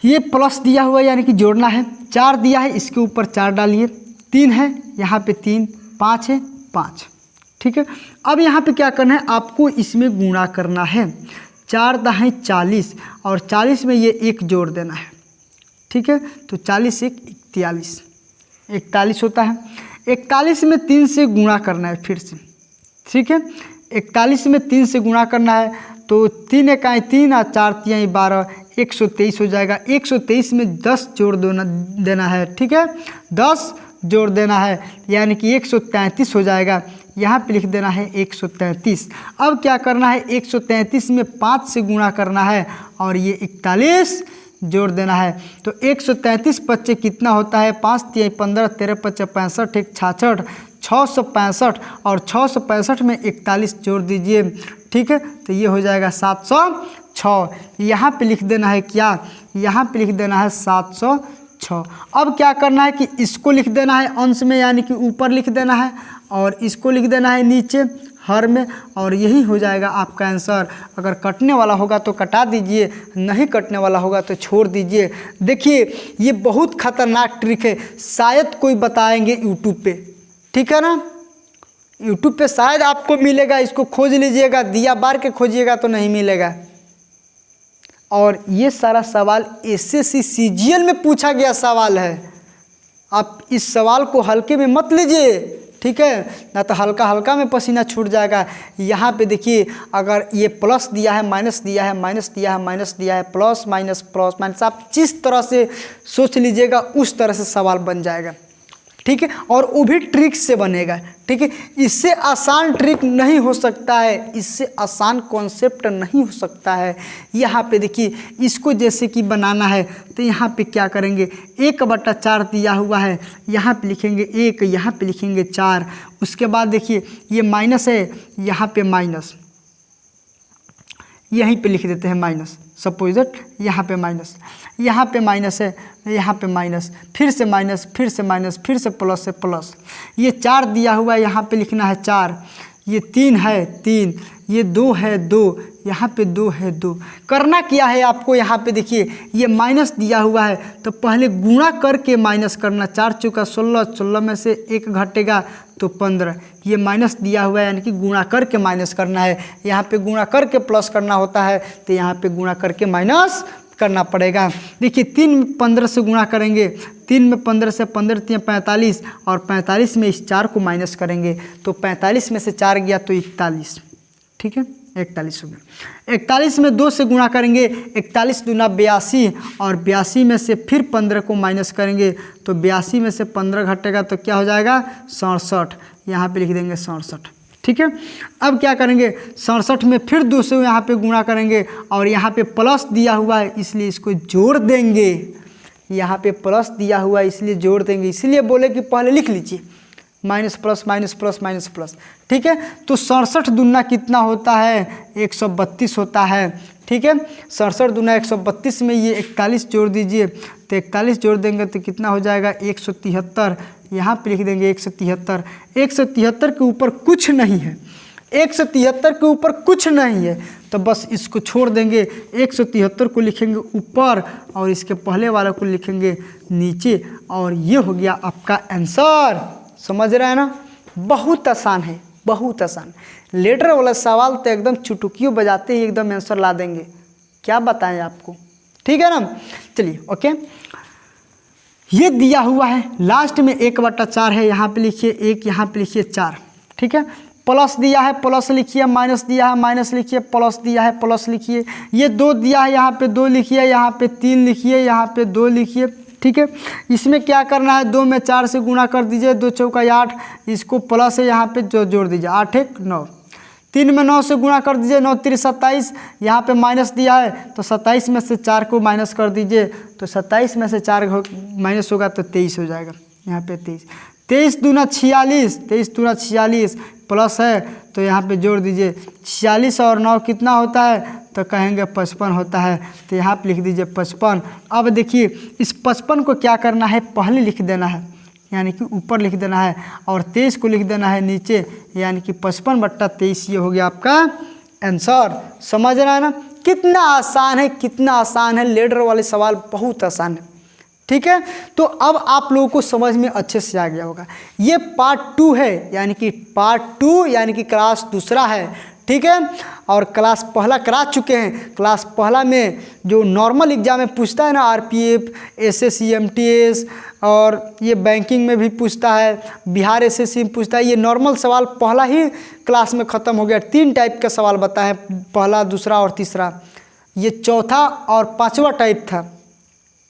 ये प्लस दिया हुआ है यानी कि जोड़ना है, 4 दिया है इसके ऊपर 4 डालिए, 3 है यहाँ पे 3, 5 है 5, ठीक है। अब यहाँ पे क्या करना है, आपको इसमें गुणा करना है, 4 दाहें 40 और 40 में ये 1 जोड़ देना है, ठीक है। तो 40 1 41, 41 होता है। 41 में 3 से गुणा करना है फिर से, ठीक है। 41 में 3 से गुणा करना है तो 3 1 3 और 4 3 12, 123 हो जाएगा। 123 में 10 जोड़ देना है, ठीक है, 10 जोड़ देना है यानी कि 133 हो जाएगा। यहाँ पे लिख देना है 133। अब क्या करना है, 133 में 5 से गुणा करना है और ये 41 जोड़ देना है। तो 133 बच्चे कितना होता है, 5 3 15 13 5 65 1 66, 665 और 665 में 41 जोड़ दीजिए, ठीक है। तो ये हो जाएगा 706। यहाँ पे लिख देना है क्या, यहाँ पे लिख देना है 706। अब क्या करना है कि इसको लिख देना है अंश में यानी कि ऊपर लिख देना है और इसको लिख देना है नीचे हर में, और यही हो जाएगा आपका आंसर। अगर कटने वाला होगा तो कटा दीजिए, नहीं कटने वाला होगा तो छोड़ दीजिए। देखिए ये बहुत खतरनाक ट्रिक है, शायद कोई बताएंगे यूट्यूब पे, ठीक है ना, यूट्यूब पे शायद आपको मिलेगा, इसको खोज लीजिएगा, दिया बार के खोजिएगा तो नहीं मिलेगा। और ये सारा सवाल एसएससी सीजीएल में पूछा गया सवाल है, आप इस सवाल को हल्के में मत लीजिए, ठीक है, ना तो हल्का हल्का में पसीना छूट जाएगा। यहाँ पे देखिए अगर ये प्लस दिया है, माइनस दिया है, माइनस दिया है, माइनस दिया है, प्लस माइनस, आप जिस तरह से सोच लीजिएगा उस तरह से सवाल बन जाएगा, ठीक है, और वो भी ट्रिक से बनेगा, ठीक है। इससे आसान ट्रिक नहीं हो सकता है, इससे आसान कॉन्सेप्ट नहीं हो सकता है। यहाँ पे देखिए इसको जैसे कि बनाना है तो यहाँ पे क्या करेंगे, 1/4 दिया हुआ है, यहाँ पे लिखेंगे 1, यहाँ पे लिखेंगे 4, उसके बाद देखिए ये माइनस है, यहाँ पे माइनस, यहीं पे लिख देते हैं माइनस, सपोज दैट यहाँ पे माइनस, यहाँ पे माइनस है, यहाँ पे माइनस, फिर से माइनस, फिर से माइनस, फिर से प्लस से प्लस। ये 4 दिया हुआ है, यहाँ पे लिखना है 4, ये 3 है 3, ये 2 है 2, यहाँ पे 2 है 2। करना क्या है आपको, यहाँ पे देखिए ये माइनस दिया हुआ है तो पहले गुणा करके माइनस करना, 4 चौका 16, 16 में से 1 घटेगा तो 15, ये माइनस दिया हुआ है यानी कि गुणा करके माइनस करना है। यहाँ पे गुणा करके प्लस करना होता है तो यहाँ पे गुणा करके माइनस करना पड़ेगा। देखिए 3 में 15 से गुणा करेंगे, 3 में 15 से 15 3 45 और 45 में इस 4 को माइनस करेंगे तो 45 में से 4 गया तो 41, ठीक है, 41 हो गया। 41 में 2 से गुणा करेंगे, 41 दूना 82 और 82 में से फिर 15 को माइनस करेंगे तो 82 में से 15 घटेगा तो क्या हो जाएगा 67, यहाँ पे लिख देंगे 67, ठीक है। अब क्या करेंगे, 67 में फिर 2 से यहाँ पे गुणा करेंगे और यहाँ पे प्लस दिया हुआ है इसलिए इसको जोड़ देंगे, यहाँ पे प्लस दिया हुआ है इसलिए जोड़ देंगे, इसलिए बोले कि पहले लिख लीजिए minus plus minus plus minus plus. ठीक है, तो 67 दूना कितना होता है 132 होता है। ठीक है, 67 दूना 132 में ये 41 जोड़ दीजिए, तो 41 जोड़ देंगे तो कितना हो जाएगा 173। यहाँ पे लिख देंगे 173। 173 के ऊपर कुछ नहीं है, 173 के ऊपर कुछ नहीं है, तो बस इसको छोड़ देंगे। 173 को लिखेंगे ऊपर और इसके पहले वाला को लिखेंगे नीचे, और ये हो गया आपका आंसर। समझ रहे हैं ना, बहुत आसान है, बहुत आसान। लेटर वाला सवाल तो एकदम चुटकियों बजाते ही एकदम आंसर ला देंगे, क्या बताएं आपको। ठीक है ना, चलिए ओके। ये दिया हुआ है, लास्ट में 1/4 है, यहाँ पे लिखिए 1, यहाँ पे लिखिए 4। ठीक है, प्लस दिया है प्लस लिखिए, माइनस दिया है माइनस लिखिए, प्लस दिया है प्लस लिखिए। ये 2 दिया है, यहाँ पे 2 लिखिए, यहाँ पे 3 लिखिए, यहाँ पे 2 लिखिए। ठीक है, इसमें क्या करना है, 2 में 4 से गुणा कर दीजिए, 2 चौका 8, इसको प्लस है यहाँ पे जो जोड़ दीजिए, 8 1 9। 3 में 9 से गुणा कर दीजिए, 9 3 27, यहाँ पे माइनस दिया है तो 27 में से 4 को माइनस कर दीजिए, तो 27 में से 4 माइनस होगा तो 23 हो जाएगा, यहाँ पे 23। 23 दूना 46, 23 दूना 46, प्लस है तो यहाँ पे जोड़ दीजिए, 46 और 9 कितना होता है, तो कहेंगे 55 होता है, तो यहाँ पे लिख दीजिए 55। अब देखिए इस 55 को क्या करना है, पहले लिख देना है, यानी कि ऊपर लिख देना है, और 23 को लिख देना है नीचे, यानी कि 55/23 ये हो गया आपका आंसर। समझ रहा है ना, कितना आसान है, कितना आसान है। लेटर वाले सवाल बहुत आसान है। ठीक है, तो अब आप लोगों को समझ में अच्छे से आ गया होगा। ये पार्ट 2 है, यानी कि पार्ट 2 यानी कि क्लास दूसरा है। ठीक है, और क्लास पहला करा चुके हैं। क्लास पहला में जो नॉर्मल एग्जाम में पूछता है ना, आरपीएफ, एसएससी, एमटीएस, और ये बैंकिंग में भी पूछता है, बिहार एसएससी में पूछता है, ये नॉर्मल सवाल पहला ही क्लास में ख़त्म हो गया। 3 टाइप का सवाल बताए, पहला, दूसरा और तीसरा। ये चौथा और 5वां टाइप था।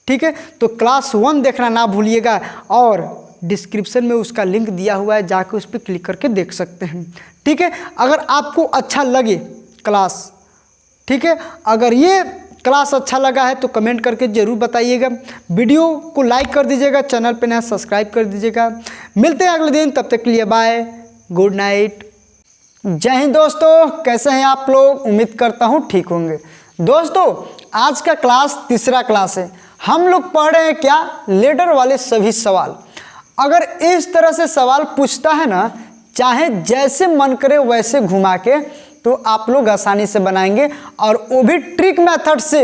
ठीक है, तो क्लास 1 देखना ना भूलिएगा, और डिस्क्रिप्शन में उसका लिंक दिया हुआ है, जाकर उस पर क्लिक करके देख सकते हैं। ठीक है, अगर आपको अच्छा लगे क्लास, ठीक है, अगर ये क्लास अच्छा लगा है तो कमेंट करके ज़रूर बताइएगा। वीडियो को लाइक कर दीजिएगा, चैनल पे नया सब्सक्राइब कर दीजिएगा। मिलते हैं अगले दिन, तब तक के लिए बाय, गुड नाइट, जय हिंद। दोस्तों कैसे हैं आप लोग, उम्मीद करता हूँ ठीक होंगे। दोस्तों आज का क्लास तीसरा क्लास है। हम लोग पढ़ रहे हैं क्या, लेटर वाले सभी सवाल। अगर इस तरह से सवाल पूछता है ना, चाहे जैसे मन करे वैसे घुमा के, तो आप लोग आसानी से बनाएंगे, और वो भी ट्रिक मेथड से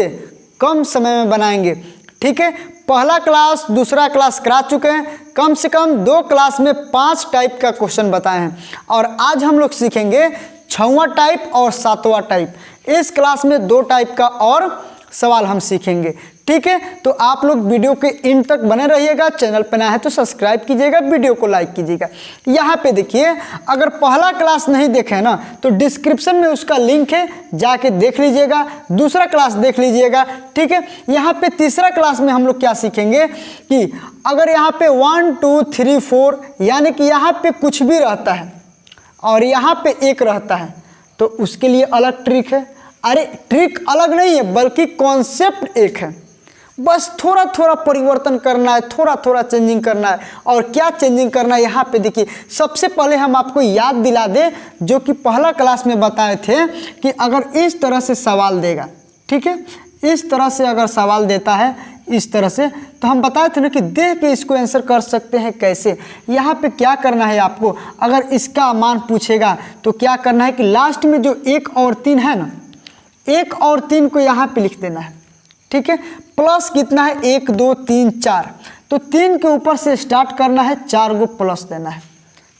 कम समय में बनाएंगे। ठीक है, पहला क्लास दूसरा क्लास करा चुके हैं, कम से कम 2 क्लास में 5 टाइप का क्वेश्चन बताए हैं, और आज हम लोग सीखेंगे 6वां टाइप और 7वां टाइप। इस क्लास में 2 टाइप का और सवाल हम सीखेंगे। ठीक है, तो आप लोग वीडियो के एंड तक बने रहिएगा। चैनल पर नया है तो सब्सक्राइब कीजिएगा, वीडियो को लाइक कीजिएगा। यहाँ पे देखिए, अगर पहला क्लास नहीं देखे ना तो डिस्क्रिप्शन में उसका लिंक है, जाके देख लीजिएगा, दूसरा क्लास देख लीजिएगा। ठीक है, यहाँ पे तीसरा क्लास में हम लोग क्या सीखेंगे कि अगर यहाँ पे 1 2 3 4 यानी कि यहाँ पे कुछ भी रहता है और यहाँ पे 1 रहता है, तो उसके लिए अलग ट्रिक है। अरे ट्रिक अलग नहीं है, बल्कि कॉन्सेप्ट एक है। बस थोड़ा थोड़ा परिवर्तन करना है, थोड़ा थोड़ा चेंजिंग करना है। और क्या चेंजिंग करना है, यहाँ पे देखिए, सबसे पहले हम आपको याद दिला दें जो कि पहला क्लास में बताए थे कि अगर इस तरह से सवाल देगा, ठीक है, इस तरह से अगर सवाल देता है इस तरह से, तो हम बताए थे ना कि देख के इसको आंसर कर सकते हैं कैसे। यहाँ पे क्या करना है आपको, अगर इसका मान पूछेगा तो क्या करना है कि लास्ट में जो 1 और 3 है ना, 1 और 3 को यहाँ पे लिख देना है। ठीक है, प्लस कितना है 1 2 3 4, तो 3 के ऊपर से स्टार्ट करना है, 4 को प्लस देना है,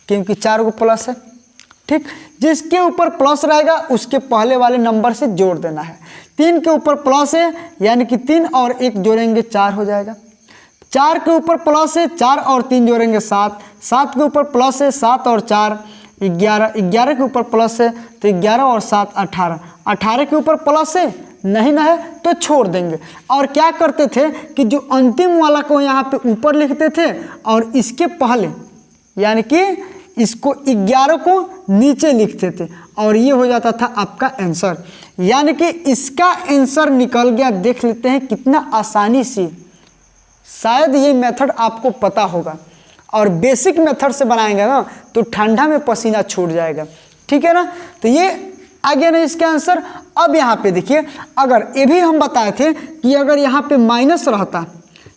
क्योंकि 4 को प्लस है। ठीक, जिसके ऊपर प्लस रहेगा उसके पहले वाले नंबर से जोड़ देना है। 3 के ऊपर प्लस है, यानी कि 3 और 1 जोड़ेंगे 4 हो जाएगा। 4 के ऊपर प्लस है, 4 और 3 जोड़ेंगे 7, 7 के ऊपर प्लस है, 7 और 4 11, 11 के ऊपर प्लस है तो 11 और 7 18, 18 के ऊपर प्लस है, नहीं ना है तो छोड़ देंगे। और क्या करते थे कि जो अंतिम वाला को यहाँ पे ऊपर लिखते थे और इसके पहले यानी कि इसको 11 को नीचे लिखते थे, और ये हो जाता था आपका आंसर। यानी कि इसका आंसर निकल गया। देख लेते हैं कितना आसानी से शायद ये मेथड आपको पता होगा, और बेसिक मेथड से बनाएंगे ना तो ठंडा में पसीना छूट जाएगा, ठीक है ना। तो ये आ गया ना इसका आंसर। अब यहाँ पे देखिए, अगर ये भी हम बताए थे कि अगर यहाँ पे माइनस रहता,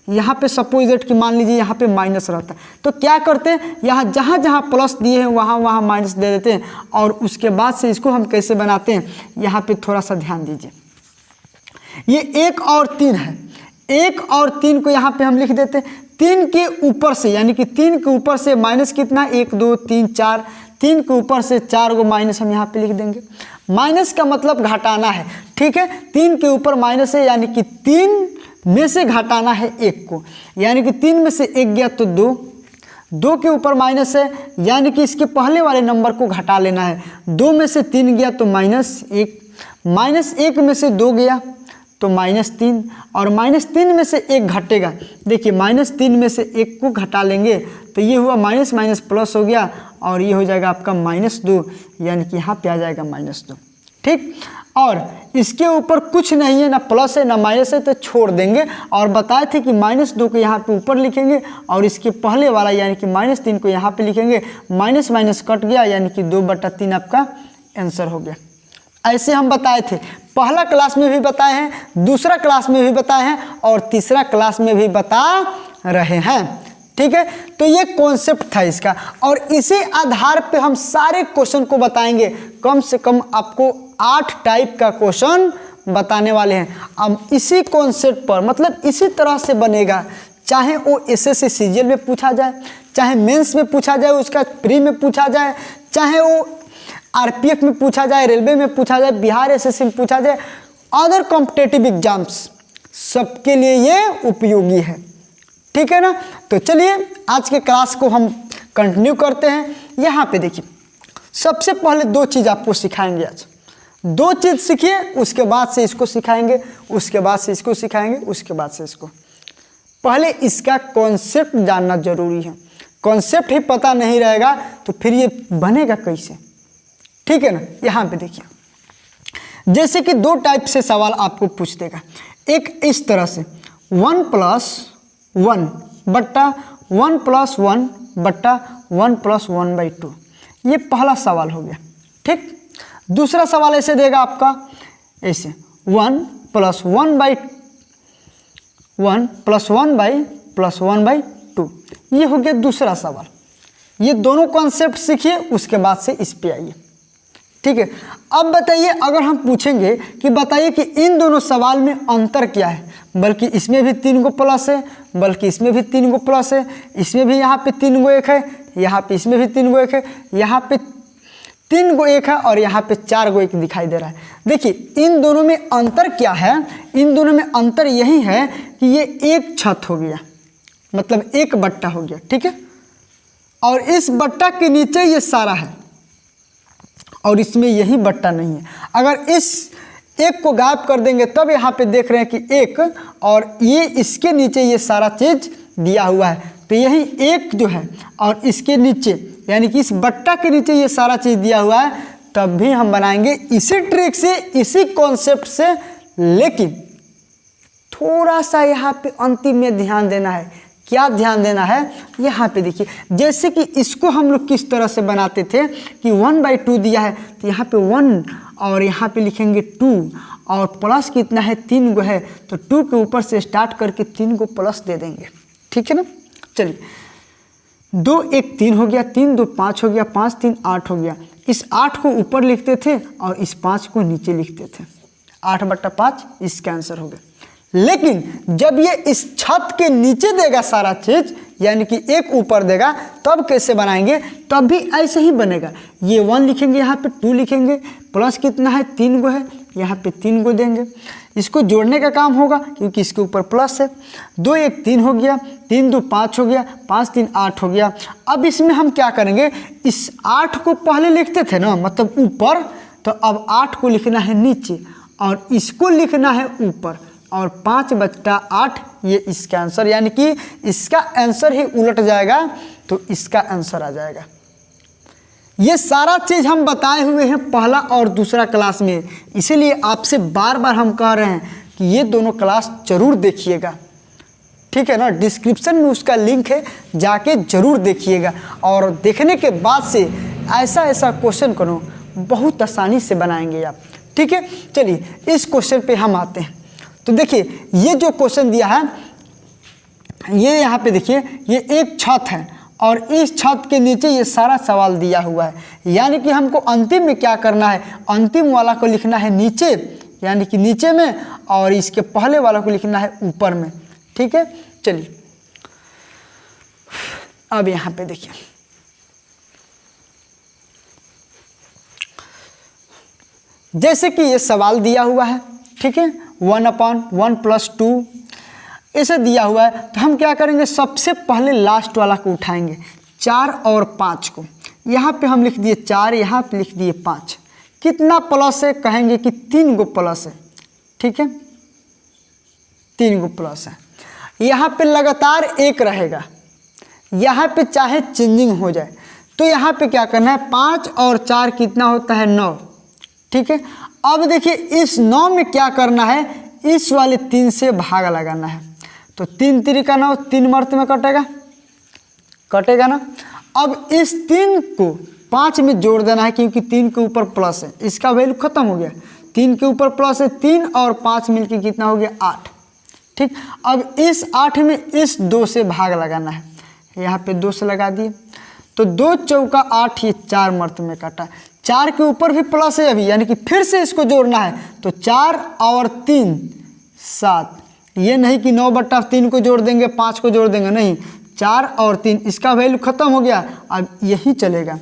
यहाँ पे सपोजिट कि मान लीजिए यहाँ पे माइनस रहता, तो क्या करते हैं, यहाँ जहाँ जहाँ प्लस दिए हैं वहाँ वहाँ माइनस दे देते हैं, और उसके बाद से इसको हम कैसे बनाते हैं, यहाँ पे थोड़ा सा ध्यान दीजिए। ये 1 और 3 है, 1 और 3 को यहाँ पे हम लिख देते हैं। 3 के ऊपर से, यानी कि 3 के ऊपर से माइनस कितना, 1 2 3 4, 3 के ऊपर से 4 को माइनस हम यहाँ पे लिख देंगे। माइनस का मतलब घटाना है, ठीक है। 3 के ऊपर माइनस है, यानी कि 3 में से घटाना है 1 को, यानी कि 3 में से 1 गया तो 2, 2 के ऊपर माइनस है, यानी कि इसके पहले वाले नंबर को घटा लेना है। 2 में से 3 गया तो -1, -1 में से 2 गया तो -3, और -3 में से 1 घटेगा। देखिए -3 में से 1 को घटा लेंगे तो ये हुआ माइनस माइनस प्लस हो गया, और ये हो जाएगा आपका -2, यानी कि यहाँ पे आ जाएगा -2, ठीक। और इसके ऊपर कुछ नहीं है, ना प्लस है ना माइनस है, तो छोड़ देंगे। और बताए थे कि -2 को यहाँ पे ऊपर लिखेंगे, और इसके पहले वाला यानी कि -3 को यहाँ पे लिखेंगे। माइनस माइनस कट गया, यानी कि 2/3 आपका आंसर हो गया। ऐसे हम बताए थे, पहला क्लास में भी बताए हैं, दूसरा क्लास में भी बताए हैं, और तीसरा क्लास में भी बता रहे हैं, ठीक है। तो ये कॉन्सेप्ट था इसका, और इसी आधार पे हम सारे क्वेश्चन को बताएंगे। कम से कम आपको 8 टाइप का क्वेश्चन बताने वाले हैं। अब इसी कॉन्सेप्ट पर, मतलब इसी तरह से बनेगा, चाहे वो एसएससी सीजीएल में पूछा जाए, चाहे मेंस में पूछा जाए, उसका प्री में पूछा जाए, चाहे वो आरपीएफ में पूछा जाए, रेलवे में पूछा जाए, बिहार एसएससी में पूछा जाए, अदर कॉम्पिटिटिव एग्जाम्स, सबके लिए ये उपयोगी है, ठीक है ना। तो चलिए आज के क्लास को हम कंटिन्यू करते हैं। यहाँ पे देखिए, सबसे पहले 2 चीज़ आपको सिखाएंगे आज। 2 चीज़ सीखिए, उसके बाद से इसको सिखाएंगे, उसके बाद से इसको सिखाएंगे, उसके बाद से इसको। पहले इसका कॉन्सेप्ट जानना जरूरी है। कॉन्सेप्ट ही पता नहीं रहेगा तो फिर ये बनेगा कैसे, ठीक है ना। यहाँ पे देखिए, जैसे कि 2 टाइप से सवाल आपको पूछ देगा। एक इस तरह से 1 + 1 बट्टा 1 + 1 बट्टा 1 + 1/2, ये पहला सवाल हो गया, ठीक। दूसरा सवाल ऐसे देगा आपका, ऐसे 1 + 1/1 ये हो गया दूसरा सवाल। ये दोनों कॉन्सेप्ट सीखिए, उसके बाद से इस पे आइए, ठीक है। अब बताइए, अगर हम पूछेंगे कि बताइए कि इन दोनों सवाल में अंतर क्या है, बल्कि इसमें भी 3 गो प्लस है, बल्कि इसमें भी 3 गो प्लस है, इसमें भी यहाँ पे 3 गो 1 है, यहाँ पे इसमें भी 3 गो 1 है, यहाँ पे 3 गो 1 है, और यहाँ पे 4 गो 1 दिखाई दे रहा है। देखिए इन दोनों में अंतर क्या है, इन दोनों में अंतर यही है कि ये एक छत हो गया, मतलब एक बट्टा हो गया, ठीक है। और इस बट्टा के नीचे ये सारा है, और इसमें यही बट्टा नहीं है। अगर इस एक को गायब कर देंगे तब यहाँ पे देख रहे हैं कि एक, और ये इसके नीचे ये सारा चीज दिया हुआ है, तो यही एक जो है, और इसके नीचे यानी कि इस बट्टा के नीचे ये सारा चीज दिया हुआ है, तब भी हम बनाएंगे इसी ट्रिक से, इसी कॉन्सेप्ट से। लेकिन थोड़ा सा यहाँ पे अंतिम में ध्यान देना है। क्या ध्यान देना है, यहाँ पे देखिए, जैसे कि इसको हम लोग किस तरह से बनाते थे कि 1/2 दिया है, तो यहाँ पे 1 और यहाँ पे लिखेंगे 2, और प्लस कितना है 3 गो है, तो 2 के ऊपर से स्टार्ट करके 3 गो प्लस दे देंगे, ठीक है ना। चलिए 2 1 3 हो गया, 3 2 5 हो गया, 5 3 8 हो गया। इस 8 को ऊपर लिखते थे और इस 5 को नीचे लिखते थे, 8/5 इसका आंसर हो गया। लेकिन जब ये इस छत के नीचे देगा सारा चीज, यानी कि एक ऊपर देगा, तब कैसे बनाएंगे, तब भी ऐसे ही बनेगा। ये 1 लिखेंगे, यहाँ पे 2 लिखेंगे, प्लस कितना है 3 गो है, यहाँ पे 3 गो देंगे। इसको जोड़ने का काम होगा क्योंकि इसके ऊपर प्लस है। 2 1 3 हो गया, 3 2 5 हो गया, 5 3 8 हो गया। अब इसमें हम क्या करेंगे, इस 8 को पहले लिखते थे ना, मतलब ऊपर, तो अब 8 को लिखना है नीचे और इसको लिखना है ऊपर, और 5/8 ये इसका आंसर, यानी कि इसका आंसर ही उलट जाएगा तो इसका आंसर आ जाएगा। ये सारा चीज हम बताए हुए हैं पहला और दूसरा क्लास में, इसीलिए आपसे बार बार हम कह रहे हैं कि ये दोनों क्लास जरूर देखिएगा। ठीक है ना, डिस्क्रिप्शन में उसका लिंक है, जाके ज़रूर देखिएगा। और देखने के बाद से ऐसा ऐसा क्वेश्चन करो बहुत आसानी से बनाएंगे आप। ठीक है, चलिए इस क्वेश्चन पे हम आते हैं। तो देखिए ये जो क्वेश्चन दिया है, ये यहाँ पे देखिए ये एक छत है और इस छत के नीचे ये सारा सवाल दिया हुआ है, यानी कि हमको अंतिम में क्या करना है, अंतिम वाला को लिखना है नीचे, यानी कि नीचे में, और इसके पहले वाला को लिखना है ऊपर में। ठीक है, चलिए अब यहाँ पे देखिए जैसे कि ये सवाल दिया हुआ है, ठीक है, 1/1 + 2 ऐसे दिया हुआ है। तो हम क्या करेंगे, सबसे पहले लास्ट वाला को उठाएंगे, 4 और 5 को। यहाँ पे हम लिख दिए 4, यहाँ पे लिख दिए 5। कितना प्लस है, कहेंगे कि 3 गो प्लस है। ठीक है, 3 गो प्लस है। यहाँ पे लगातार 1 रहेगा, यहाँ पे चाहे चेंजिंग हो जाए। तो यहाँ पे क्या करना है, 5 और 4 कितना होता है, 9। ठीक है, अब देखिए इस 9 में क्या करना है, इस वाले 3 से भाग लगाना है। तो 3 3 का 9, 3 मर्त में कटेगा ना। अब इस 3 को 5 में जोड़ देना है, क्योंकि 3 के ऊपर प्लस है, इसका वैल्यू खत्म हो गया। 3 के ऊपर प्लस है, 3 और 5 मिलके कितना हो गया, 8। ठीक, अब इस 8 में इस 2 से भाग लगाना है, यहाँ पे 2 से लगा दिए। तो 2 चौका 8, ये 4 मर्त में कटा। 4 के ऊपर भी प्लस है अभी, यानी कि फिर से इसको जोड़ना है। तो 4 और 3 7, ये नहीं कि 9/3 को जोड़ देंगे, 5 को जोड़ देंगे, नहीं, 4 और 3, इसका वैल्यू खत्म हो गया, अब यही चलेगा।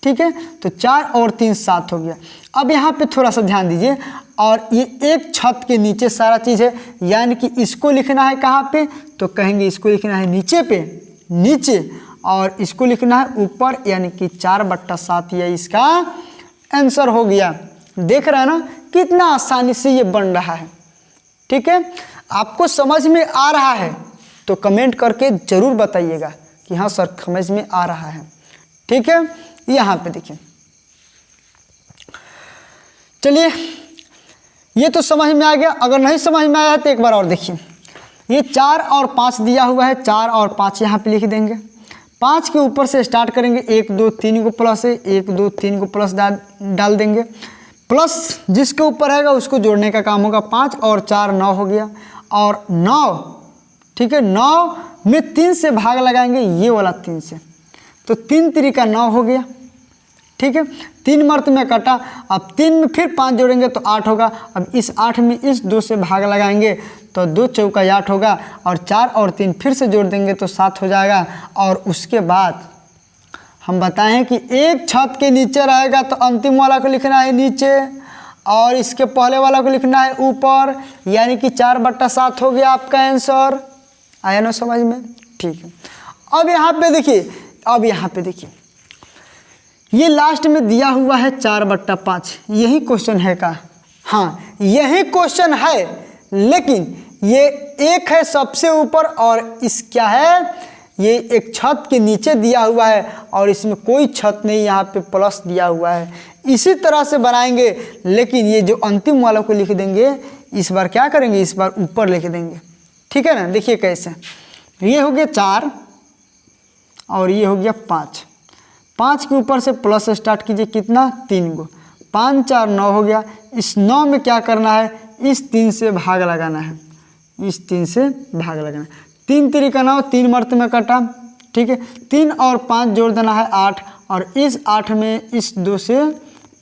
ठीक है, तो 4 और 3 7 हो गया। अब यहाँ पे थोड़ा सा ध्यान दीजिए, और ये एक छत के नीचे सारा चीज़ है, यानी कि इसको लिखना है कहाँ पे, तो कहेंगे इसको लिखना है नीचे पे, नीचे, और इसको लिखना है ऊपर, यानी कि 4/7, ये इसका आंसर हो गया। देख रहे हैं ना कितना आसानी से ये बन रहा है। ठीक है, आपको समझ में आ रहा है तो कमेंट करके ज़रूर बताइएगा कि हाँ सर समझ में आ रहा है। ठीक है, यहाँ पे देखिए, चलिए ये तो समझ में आ गया। अगर नहीं समझ में आया तो एक बार और देखिए, ये 4 और 5 दिया हुआ है, 4 और 5 यहाँ पे लिख देंगे। 5 के ऊपर से स्टार्ट करेंगे, 1 2 3 को प्लस है, 1 2 3 को प्लस डाल देंगे। प्लस जिसके ऊपर रहेगा उसको जोड़ने का काम होगा। 5 और 4 9 हो गया, और 9, ठीक है, 9 में 3 से भाग लगाएंगे, ये वाला 3 से, तो 3 3 का 9 हो गया। ठीक है, 3 मर्त में कटा। अब 3 में फिर 5 जोड़ेंगे तो 8 होगा। अब इस 8 में इस 2 से भाग लगाएंगे तो 2 चौका 8 होगा, और 4 और 3 फिर से जोड़ देंगे तो 7 हो जाएगा। और उसके बाद हम बताएं कि एक छत के नीचे रहेगा तो अंतिम वाला को लिखना है नीचे, और इसके पहले वाला को लिखना है ऊपर, यानी कि 4/7 हो गया आपका आंसर। आया ना समझ में? ठीक है, अब यहाँ पे देखिए, अब यहाँ पे देखिए, ये लास्ट में दिया हुआ है 4/5, यही क्वेश्चन है का? हाँ यही क्वेश्चन है, लेकिन ये एक है सबसे ऊपर, और इस क्या है, ये एक छत के नीचे दिया हुआ है, और इसमें कोई छत नहीं, यहाँ पे प्लस दिया हुआ है। इसी तरह से बनाएंगे, लेकिन ये जो अंतिम वाला को लिख देंगे, इस बार क्या करेंगे, इस बार ऊपर लिख देंगे। ठीक है ना, देखिए कैसे, ये हो गया 4 और ये हो गया 5। 5 के ऊपर से प्लस स्टार्ट कीजिए, कितना, 3 गो, 5 4 9 हो गया। इस 9 में क्या करना है, इस 3 से भाग लगाना है, इस 3 से भाग लगाना। 3 3 का 9, 3 मर्त में कटा। ठीक है, 3 और 5 जोड़ देना है 8, और इस 8 में इस 2 से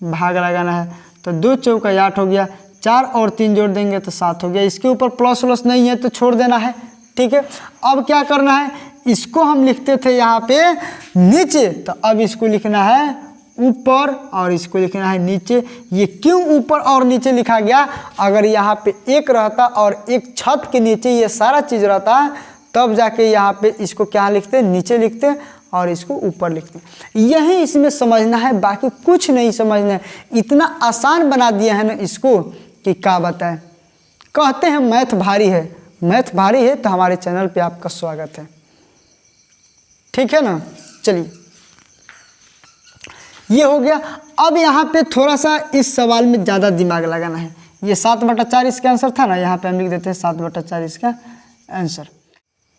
भाग लगाना है, तो 2 चौका 8 हो गया। 4 और 3 जोड़ देंगे तो 7 हो गया। इसके ऊपर प्लस व्लस नहीं है तो छोड़ देना है। ठीक है, अब क्या करना है, इसको हम लिखते थे यहाँ पे नीचे, तो अब इसको लिखना है ऊपर, और इसको लिखना है नीचे। ये क्यों ऊपर और नीचे लिखा गया, अगर यहाँ पे एक रहता और एक छत के नीचे ये सारा चीज़ रहता, तब जाके यहाँ पे इसको क्या लिखते, नीचे लिखते, और इसको ऊपर लिखते। यही इसमें समझना है, बाकी कुछ नहीं समझना है। इतना आसान बना दिया है ना इसको कि क्या बताएं। कहते हैं मैथ भारी है, मैथ भारी है तो हमारे चैनल पे आपका स्वागत है। ठीक है ना, चलिए ये हो गया। अब यहाँ पे थोड़ा सा इस सवाल में ज़्यादा दिमाग लगाना है। ये 7/4 इसका आंसर था ना, यहाँ पे हम लिख देते हैं 7/4 इसका आंसर।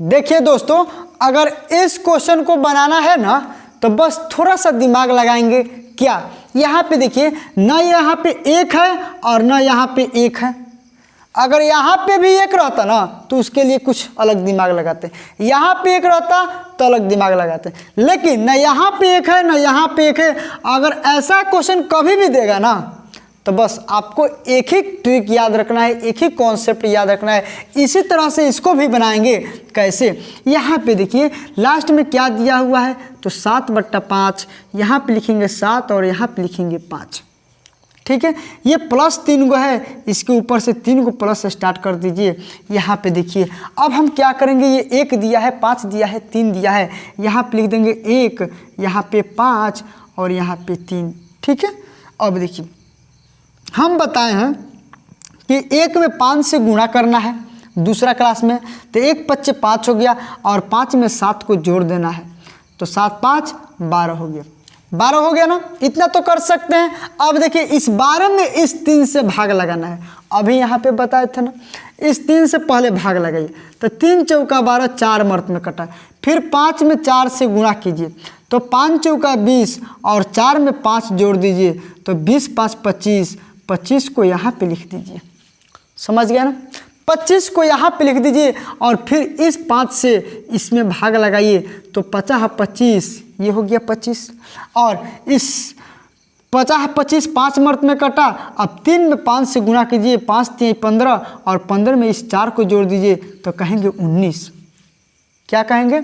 देखिए दोस्तों, अगर इस क्वेश्चन को बनाना है ना तो बस थोड़ा सा दिमाग लगाएंगे। क्या यहाँ पे देखिए, ना यहाँ पे एक है और ना यहाँ पे एक है। अगर यहाँ पे भी एक रहता ना तो उसके लिए कुछ अलग दिमाग लगाते, यहाँ पे एक रहता तो अलग दिमाग लगाते, लेकिन ना यहाँ पे एक है ना यहाँ पे एक है। अगर ऐसा क्वेश्चन कभी भी देगा ना तो बस आपको एक ही ट्रिक याद रखना है, एक ही कॉन्सेप्ट याद रखना है। इसी तरह से इसको भी बनाएंगे। कैसे, यहाँ पे देखिए लास्ट में क्या दिया हुआ है, तो 7/5, यहाँ पे लिखेंगे 7 और यहाँ पे लिखेंगे 5। ठीक है, ये +3 गो है, इसके ऊपर से 3 को प्लस स्टार्ट कर दीजिए। यहाँ पे देखिए अब हम क्या करेंगे, ये 1 दिया है, 5 दिया है, 3 दिया है, यहाँ पे लिख देंगे 1, यहाँ पे 5 और यहाँ पे 3। ठीक है, अब देखिए हम बताए हैं कि 1 में 5 से गुणा करना है दूसरा क्लास में, तो 1 × 5 = 5 हो गया और 5 में 7 को जोड़ देना है, तो 7 × 5 = 12 हो गया। 12 हो गया ना, इतना तो कर सकते हैं। अब देखिए इस 12 में इस 3 से भाग लगाना है। अभी यहाँ पे बताए थे ना, इस 3 से पहले भाग लगाइए, तो 3 चौका 12, 4 मर्त में कटा। फिर 5 में 4 से गुणा कीजिए, तो 5 चौका 20 और 4 में 5 जोड़ दीजिए, तो 20 × 5 = 25। 25 को यहाँ पे लिख दीजिए, समझ गया ना। 25 को यहाँ पे लिख दीजिए और फिर इस 5 से इसमें भाग लगाइए, तो 50 × 25 ये हो गया 25। और इस 50 × 25 5 मर्त में कटा। अब 3 में 5 से गुणा कीजिए, 5 × 3 = 15 और 15 में इस 4 को जोड़ दीजिए, तो कहेंगे 19। क्या कहेंगे,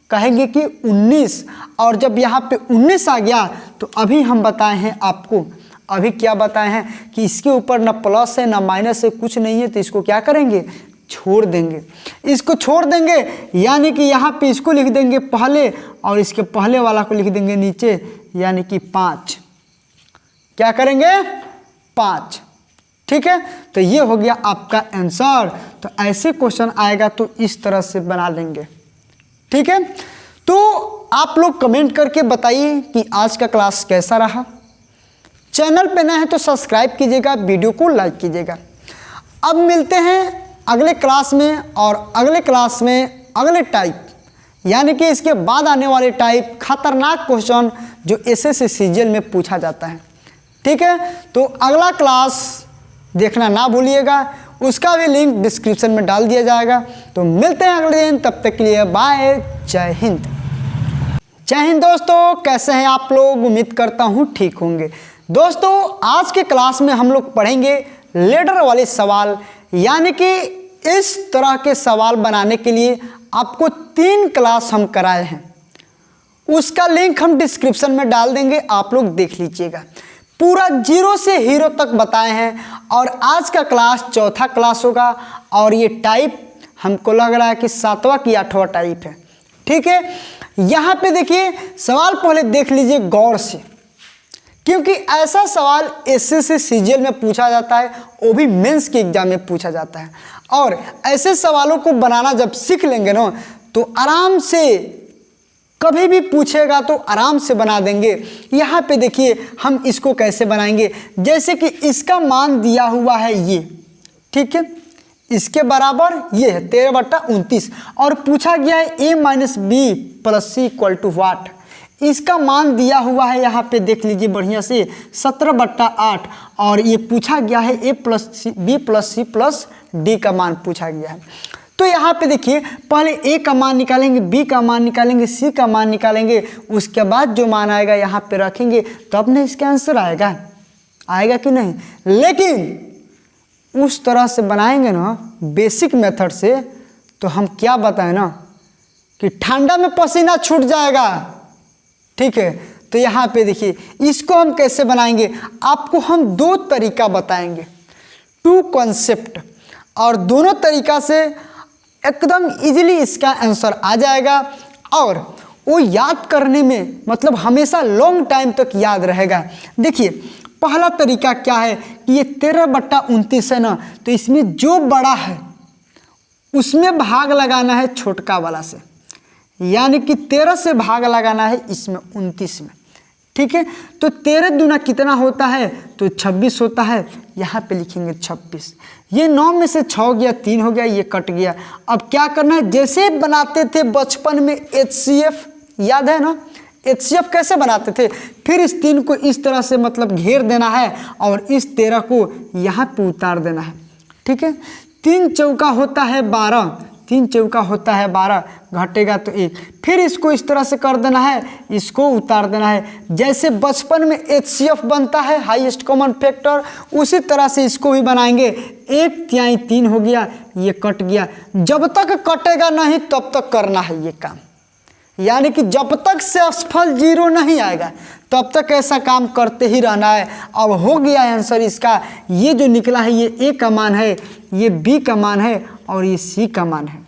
कहेंगे कि 19। और जब यहाँ पे 19 आ गया तो अभी हम बताए हैं आपको, अभी क्या बताए हैं कि इसके ऊपर ना प्लस है ना माइनस है, कुछ नहीं है, तो इसको क्या करेंगे, छोड़ देंगे। इसको छोड़ देंगे यानी कि यहाँ पे इसको लिख देंगे पहले और इसके पहले वाला को लिख देंगे नीचे, यानी कि 5। क्या करेंगे, 5। ठीक है, तो ये हो गया आपका आंसर। तो ऐसे क्वेश्चन आएगा तो इस तरह से बना लेंगे। ठीक है, तो आप लोग कमेंट करके बताइए कि आज का क्लास कैसा रहा। चैनल पे नए हैं तो सब्सक्राइब कीजिएगा, वीडियो को लाइक कीजिएगा। अब मिलते हैं अगले क्लास में, और अगले क्लास में अगले टाइप, यानी कि इसके बाद आने वाले टाइप खतरनाक क्वेश्चन जो एसएससी सीजीएल में पूछा जाता है। ठीक है, तो अगला क्लास देखना ना भूलिएगा, उसका भी लिंक डिस्क्रिप्शन में डाल दिया जाएगा। तो मिलते हैं अगले दिन, तब तक के लिए बाय, जय हिंद। जय हिंद दोस्तों, कैसे हैं आप लोग, उम्मीद करता हूँ ठीक होंगे। दोस्तों आज के क्लास में हम लोग पढ़ेंगे लेडर वाले सवाल, यानी कि इस तरह के सवाल बनाने के लिए आपको 3 क्लास हम कराए हैं, उसका लिंक हम डिस्क्रिप्शन में डाल देंगे, आप लोग देख लीजिएगा। पूरा 0 से हीरो तक बताए हैं और आज का क्लास 4था क्लास होगा। और ये टाइप हमको लग रहा है कि 7वां कि 8वां टाइप है। ठीक है, यहाँ पे देखिए सवाल पहले देख लीजिए गौर से, क्योंकि ऐसा सवाल एसएससी सीजीएल में पूछा जाता है, वो भी मेंस के एग्जाम में पूछा जाता है। और ऐसे सवालों को बनाना जब सीख लेंगे ना तो आराम से, कभी भी पूछेगा तो आराम से बना देंगे। यहाँ पे देखिए हम इसको कैसे बनाएंगे, जैसे कि इसका मान दिया हुआ है ये, ठीक है, इसके बराबर ये है 13/29 और पूछा गया है a - b + c = व्हाट। इसका मान दिया हुआ है, यहाँ पे देख लीजिए बढ़िया से 17/8 और ये पूछा गया है a + c b + c + d का मान पूछा गया है। तो यहाँ पे देखिए पहले a का मान निकालेंगे, b का मान निकालेंगे, c का मान निकालेंगे, उसके बाद जो मान आएगा यहाँ पे रखेंगे, तब ना इसका आंसर आएगा, आएगा कि नहीं। लेकिन उस तरह से बनाएंगे ना बेसिक मेथड से, तो हम क्या बताएं ना कि ठंडा में पसीना छूट जाएगा। ठीक है, तो यहाँ पे देखिए इसको हम कैसे बनाएंगे, आपको हम 2 तरीका बताएंगे, 2 कॉन्सेप्ट, और दोनों तरीका से एकदम इजीली इसका आंसर आ जाएगा और वो याद करने में मतलब हमेशा लॉन्ग टाइम तक याद रहेगा। देखिए पहला तरीका क्या है कि ये 13/29 है ना, तो इसमें जो बड़ा है उसमें भाग लगाना है छोटका वाला से, यानी कि 13 से भाग लगाना है इसमें 29 में। ठीक है। तो 13 दूना कितना होता है, तो 26 होता है। यहाँ पे लिखेंगे 26। ये 9 में से 6 गया, 3 हो गया, ये कट गया। अब क्या करना है, जैसे बनाते थे बचपन में HCF, याद है ना, HCF कैसे बनाते थे, फिर इस 3 को इस तरह से मतलब घेर देना है और इस 13 को यहाँ पे उतार देना है, ठीक है। 3 चौका होता है 12, 3 चौका होता है 12, घटेगा तो 1। फिर इसको इस तरह से कर देना है, इसको उतार देना है। जैसे बचपन में HCF बनता है, हाईएस्ट कॉमन फैक्टर, उसी तरह से इसको भी बनाएंगे। 1/3 3 हो गया, ये कट गया। जब तक कटेगा नहीं तब तक करना है ये काम, यानी कि जब तक शेषफल 0 नहीं आएगा तब तक ऐसा काम करते ही रहना है। अब हो गया आंसर इसका, ये जो निकला है ये A का मान है, ये B का मान है और ये C का मान है,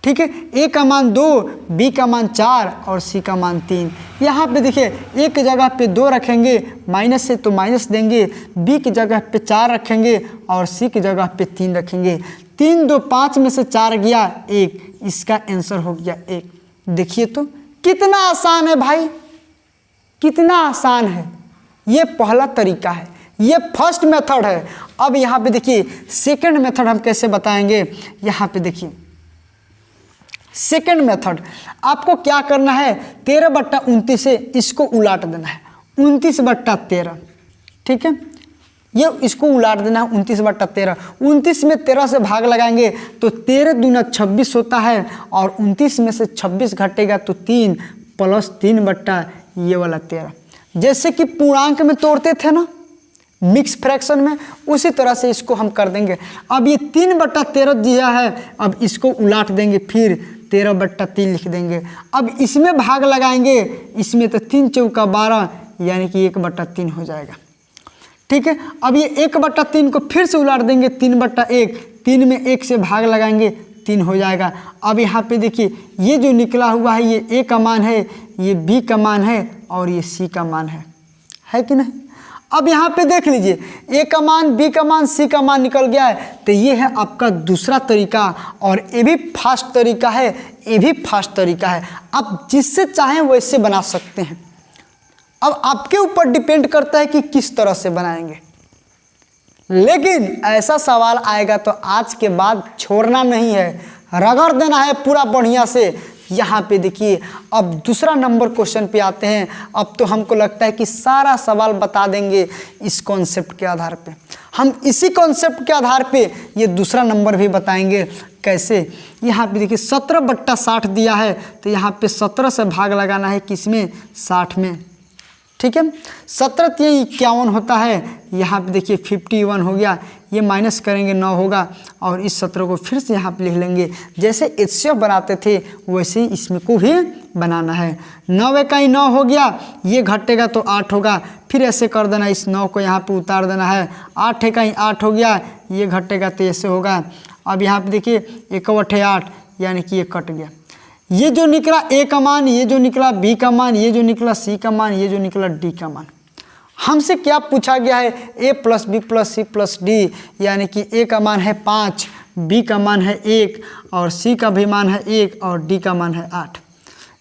ठीक है। A का मान 2, B का मान 4 और C का मान 3। यहाँ पे देखिए A की जगह पे 2 रखेंगे, माइनस से तो माइनस देंगे, B की जगह पे 4 रखेंगे और C की जगह पे 3 रखेंगे। 3 2 5 में से 4 गया 1, इसका आंसर हो गया 1। देखिए तो कितना आसान है भाई, कितना आसान है। ये पहला तरीका है, ये फर्स्ट मेथड है। अब यहाँ पे देखिए सेकंड मेथड हम कैसे बताएंगे। यहाँ पे देखिए सेकंड मेथड, आपको क्या करना है, 13/29 से इसको उलाट देना है, 29/13, ठीक है। ये इसको उलाट देना है 29/13। 29 में 13 से भाग लगाएंगे तो 13 दूना 26 होता है और 29 में से 26 घटेगा तो 3 + 3 ये वाला 13। जैसे कि पूर्णांक में तोड़ते थे ना मिक्स फ्रैक्शन में, उसी तरह से इसको हम कर देंगे। अब ये 3/13 दिया है, अब इसको उलाट देंगे, फिर 13/3 लिख देंगे। अब इसमें भाग लगाएंगे, इसमें तो 3 चौका 12 यानी कि 1/3 हो जाएगा, ठीक है। अब ये 1/3 को फिर से उलाट देंगे 3/1, 3 में 1 से भाग लगाएंगे 3 हो जाएगा। अब यहाँ पे देखिए ये जो निकला हुआ है ये A का मान है, ये B का मान है और ये C का मान है कि नहीं। अब यहाँ पे देख लीजिए A का मान, B का मान, C का मान निकल गया है। तो ये है आपका दूसरा तरीका और ये भी फास्ट तरीका है, ये भी फास्ट तरीका है। आप जिससे चाहें वैसे बना सकते हैं। अब आपके ऊपर डिपेंड करता है कि किस तरह से बनाएंगे, लेकिन ऐसा सवाल आएगा तो आज के बाद छोड़ना नहीं है, रगड़ देना है पूरा बढ़िया से। यहाँ पे देखिए अब दूसरा नंबर क्वेश्चन पे आते हैं। अब तो हमको लगता है कि सारा सवाल बता देंगे इस कॉन्सेप्ट के आधार पे। हम इसी कॉन्सेप्ट के आधार पे ये दूसरा नंबर भी बताएंगे कैसे। यहाँ पे देखिए 17/60 दिया है, तो यहाँ पे 17 से भाग लगाना है किसमें, 60 में, ठीक है। 17 × 51 होता है, यहाँ पे देखिए 51 हो गया, ये माइनस करेंगे 9 होगा और इस 17 को फिर से यहाँ पे लिख लेंगे। जैसे HCF बनाते थे वैसे ही इसमें को भी बनाना है। 9 × 9 हो गया, ये घटेगा तो 8 होगा, फिर ऐसे कर देना, इस 9 को यहाँ पे उतार देना है। 8 × 8 हो गया, ये घटेगा तो ऐसे होगा। अब यहाँ पे देखिए 1 × 8 यानी कि ये कट गया। ये जो निकला A का मान, ये जो निकला B का मान, ये जो निकला C का मान, ये जो निकला D का मान। हमसे क्या पूछा गया है, A + B + C + D, यानी कि A का मान है 5, B का मान है 1 और C का भी मान है 1 और D का मान है 8।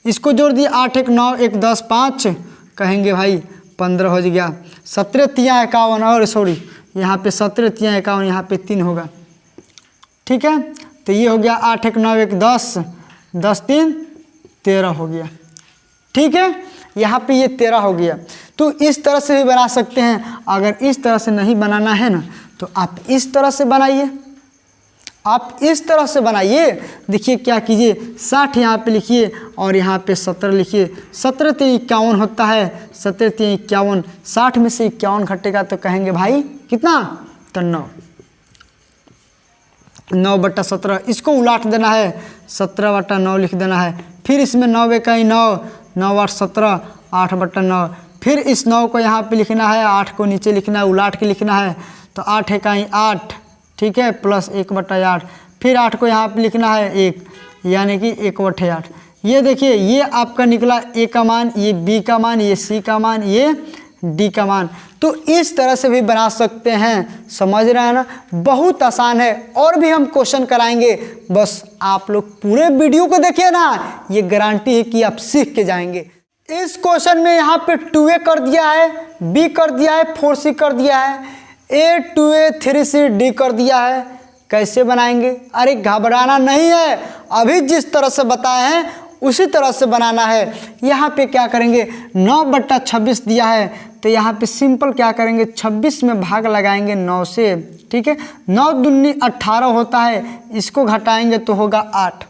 इसको जोड़ दिए 8 × 1 = 9, 1 × 10 = 5, कहेंगे भाई 15 हो गया। 17 × 3 = 51 और सॉरी यहाँ पे 17 × 3 = 51, यहाँ पे 3 होगा, ठीक है। तो ये हो गया 8 × 9 = 1 = 10, 10 × 3 = 13 हो गया, ठीक है। यहाँ पे ये 13 हो गया। तो इस तरह से भी बना सकते हैं। अगर इस तरह से नहीं बनाना है ना तो आप इस तरह से बनाइए, आप इस तरह से बनाइए। देखिए क्या कीजिए, 60 यहाँ पे लिखिए और यहाँ पे 17 लिखिए। 17 × 51 होता है, 17 × 51, 60 में से 51 घटेगा तो कहेंगे भाई कितना, तो 9, 9/17। इसको उलाट देना है, 17/9 लिख देना है। फिर इसमें 9 × 9, 9 × 8 = 17, 8/9। फिर इस 9 को यहाँ पे लिखना है, 8 को नीचे लिखना है, उलाट के लिखना है। तो 8 × 8, ठीक है, प्लस 1/8। फिर 8 को यहाँ पे लिखना है 1, यानी कि 1/8। ये देखिए ये आपका निकला A का मान, ये B का मान, ये C का मान, ये D का मान। तो इस तरह से भी बना सकते हैं, समझ रहे हैं ना, बहुत आसान है। और भी हम क्वेश्चन कराएंगे, बस आप लोग पूरे वीडियो को देखिए ना, ये गारंटी है कि आप सीख के जाएंगे। इस क्वेश्चन में यहाँ पे 2a कर दिया है, b कर दिया है, 4c कर दिया है, a 2a 3c d कर दिया है। कैसे बनाएंगे? अरे घबराना नहीं है, अभी जिस तरह से बताए हैं उसी तरह से बनाना है। यहाँ पे क्या करेंगे, 9/26 दिया है तो यहाँ पे सिंपल क्या करेंगे, 26 में भाग लगाएंगे 9 से। ठीक है, 9 दूनी 18 होता है, इसको घटाएंगे तो होगा 8।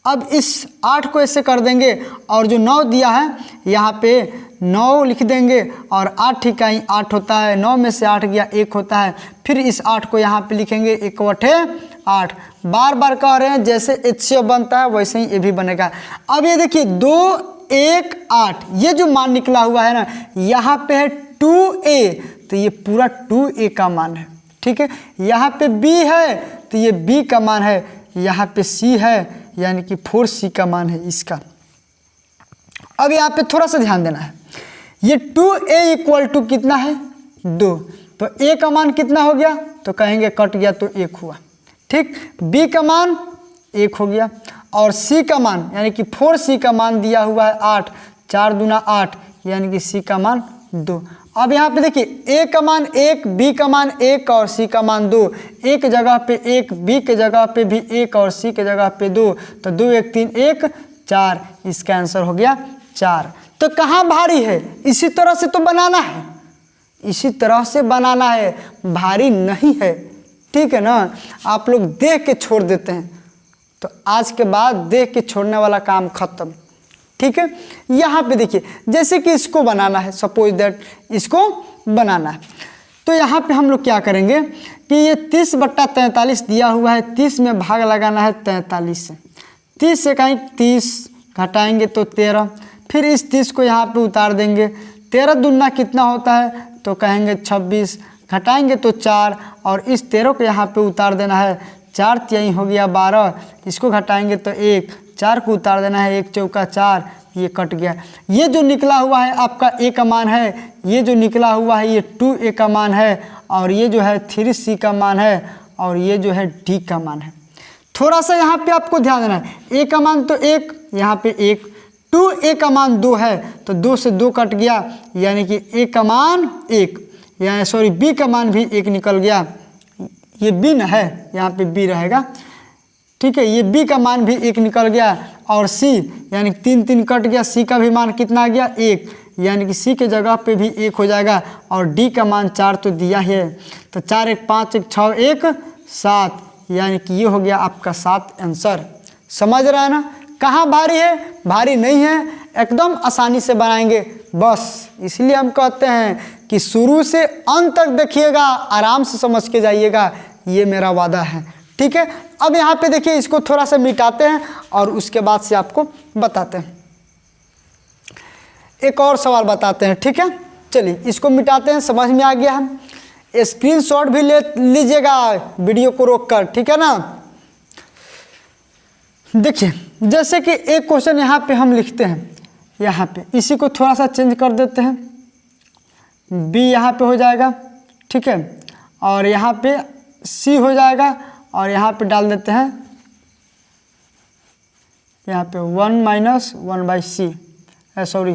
अब इस 8 को ऐसे कर देंगे और जो 9 दिया है यहाँ पे 9 लिख देंगे और 8 इकाई 8 होता है, 9 में से 8 गया 1 होता है। फिर इस 8 को यहाँ पे लिखेंगे 1/8। बार बार कह रहे हैं जैसे HCF बनता है वैसे ही ये भी बनेगा। अब ये देखिए 2 1 8 ये जो मान निकला हुआ है ना, यहाँ पे है 2a तो ये पूरा 2a का मान है। ठीक है, यहाँ पे b है तो ये b का मान है, यहाँ पे c है यानी कि 4c का मान है इसका। अब यहाँ पे थोड़ा सा ध्यान देना है, ये 2a इक्वल टू कितना है 2, तो a का मान कितना हो गया, तो कहेंगे कट गया तो 1 हुआ। ठीक, b का मान 1 हो गया और c का मान यानी कि 4c का मान दिया हुआ है 8, 4 दूना 8 यानी कि c का मान 2। अब यहाँ पे देखिए a का मान 1, b का मान 1 और c का मान 2। एक जगह पे 1, b के जगह पे भी 1 और c के जगह पे 2, तो 2 1 3 1 4, इसका आंसर हो गया 4। तो कहाँ भारी है, इसी तरह से तो बनाना है, इसी तरह से बनाना है, भारी नहीं है। ठीक है ना, आप लोग देख के छोड़ देते हैं, तो आज के बाद देख के छोड़ने वाला काम खत्म। ठीक है, यहाँ पे देखिए जैसे कि इसको बनाना है, सपोज दैट इसको बनाना है, तो यहाँ पे हम लोग क्या करेंगे कि ये 30/43 दिया हुआ है, 30 में भाग लगाना है 43 से। 30 से कहीं 30 घटाएंगे तो 13, फिर इस 30 को यहाँ पे उतार देंगे। 13 दूना कितना होता है, तो कहेंगे 26, घटाएंगे तो 4 और इस 13 को यहाँ पे उतार देना है। 4 तिहाई हो गया 12, इसको घटाएंगे तो 1, 4 को उतार देना है, 1 चौका 4, ये कट गया। ये जो निकला हुआ है आपका a का मान है, ये जो निकला हुआ है ये 2a का मान है और ये जो है 3c का मान है और ये जो है d का मान है। थोड़ा सा यहाँ पे आपको ध्यान देना है, a का मान तो 1, यहाँ पे 1, 2a का मान 2 है तो 2 से 2 कट गया यानी कि a का मान 1, यानी सॉरी b का मान भी 1 निकल गया। ये b न है, यहाँ पे b रहेगा। ठीक है, ये b का मान भी 1 निकल गया और c यानी 3 3 कट गया, c का भी मान कितना आ गया 1, यानी कि c के जगह पे भी 1 हो जाएगा और d का मान 4 तो दिया है, तो 4 1 5 1 6 1 7, यानी कि ये हो गया आपका 7 आंसर। समझ रहे हैं ना, कहाँ भारी है, भारी नहीं है, एकदम आसानी से बनाएंगे बस। इसलिए हम कहते हैं कि शुरू से अंत तक देखिएगा, आराम से समझ के जाइएगा, ये मेरा वादा है। ठीक है, अब यहाँ पे देखिए इसको थोड़ा सा मिटाते हैं और उसके बाद से आपको बताते हैं, एक और सवाल बताते हैं। ठीक है, चलिए इसको मिटाते हैं, समझ में आ गया है। स्क्रीनशॉट भी ले लीजिएगा वीडियो को रोककर, ठीक है ना। देखिए जैसे कि एक क्वेश्चन यहाँ पे हम लिखते हैं, यहाँ पे इसी को थोड़ा सा चेंज कर देते हैं, b यहाँ पे हो जाएगा। ठीक है, और यहाँ पे c हो जाएगा और यहाँ पे डाल देते हैं, यहाँ पे 1 - 1/c, सॉरी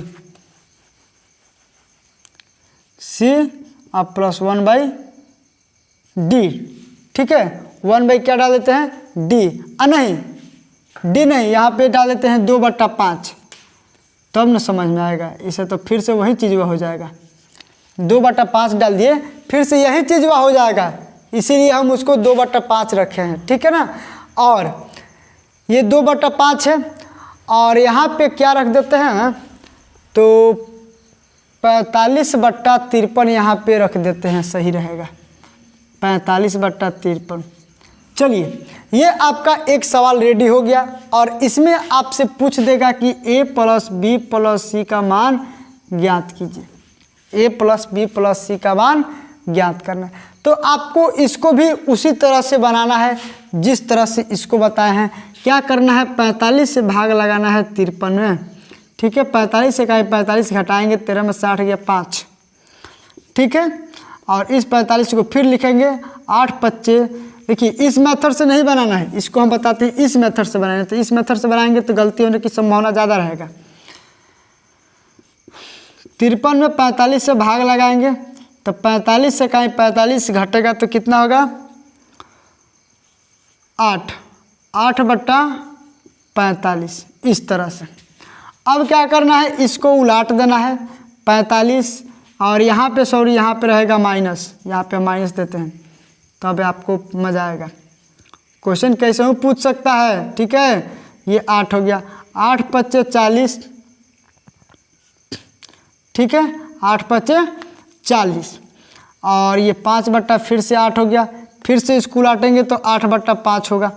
c और प्लस 1/d। ठीक है, 1 क्या डाल देते हैं d, नहीं d नहीं, यहाँ पे डाल देते हैं 2/5, तब न समझ में आएगा। इसे तो फिर से वही चीज़ हो जाएगा, 2/5 डाल दिए फिर से यही चीज़ हो जाएगा, इसीलिए हम उसको 2/5 रखे हैं। ठीक है ना, और ये 2/5 है और यहाँ पे क्या रख देते हैं, तो 45/53 यहाँ पे रख देते हैं, सही रहेगा 45/53। चलिए ये आपका एक सवाल रेडी हो गया और इसमें आपसे पूछ देगा कि a + b + c का मान ज्ञात कीजिए। a + b + c का मान ज्ञात करना है, तो आपको इसको भी उसी तरह से बनाना है जिस तरह से इसको बताए हैं। क्या करना है, 45 से भाग लगाना है 53 में। ठीक है, 45 से 45 घटाएंगे, 13 में 60 गया 5। ठीक है, और इस 45 को फिर लिखेंगे 8 25। देखिए इस मेथड से नहीं बनाना है, इसको हम बताते हैं इस मेथड से बनाना है, तो इस मेथड से बनाएंगे तो गलती होने की संभावना ज़्यादा रहेगा। 53 में 45 से भाग लगाएंगे तो 45 से कहीं 45 घटेगा तो कितना होगा 8, 8/45 इस तरह से। अब क्या करना है, इसको उलाट देना है 45 और यहाँ पे सॉरी यहाँ पे रहेगा माइनस, यहाँ पे माइनस देते हैं तब आपको मज़ा आएगा। क्वेश्चन कैसे हूँ पूछ सकता है, ठीक है। ये 8 हो गया, 8 × 5 = 40, ठीक है, 8 × 5 = 40 और ये 5 फिर से 8 हो गया, फिर से इसको उलाटेंगे तो 8/5 होगा।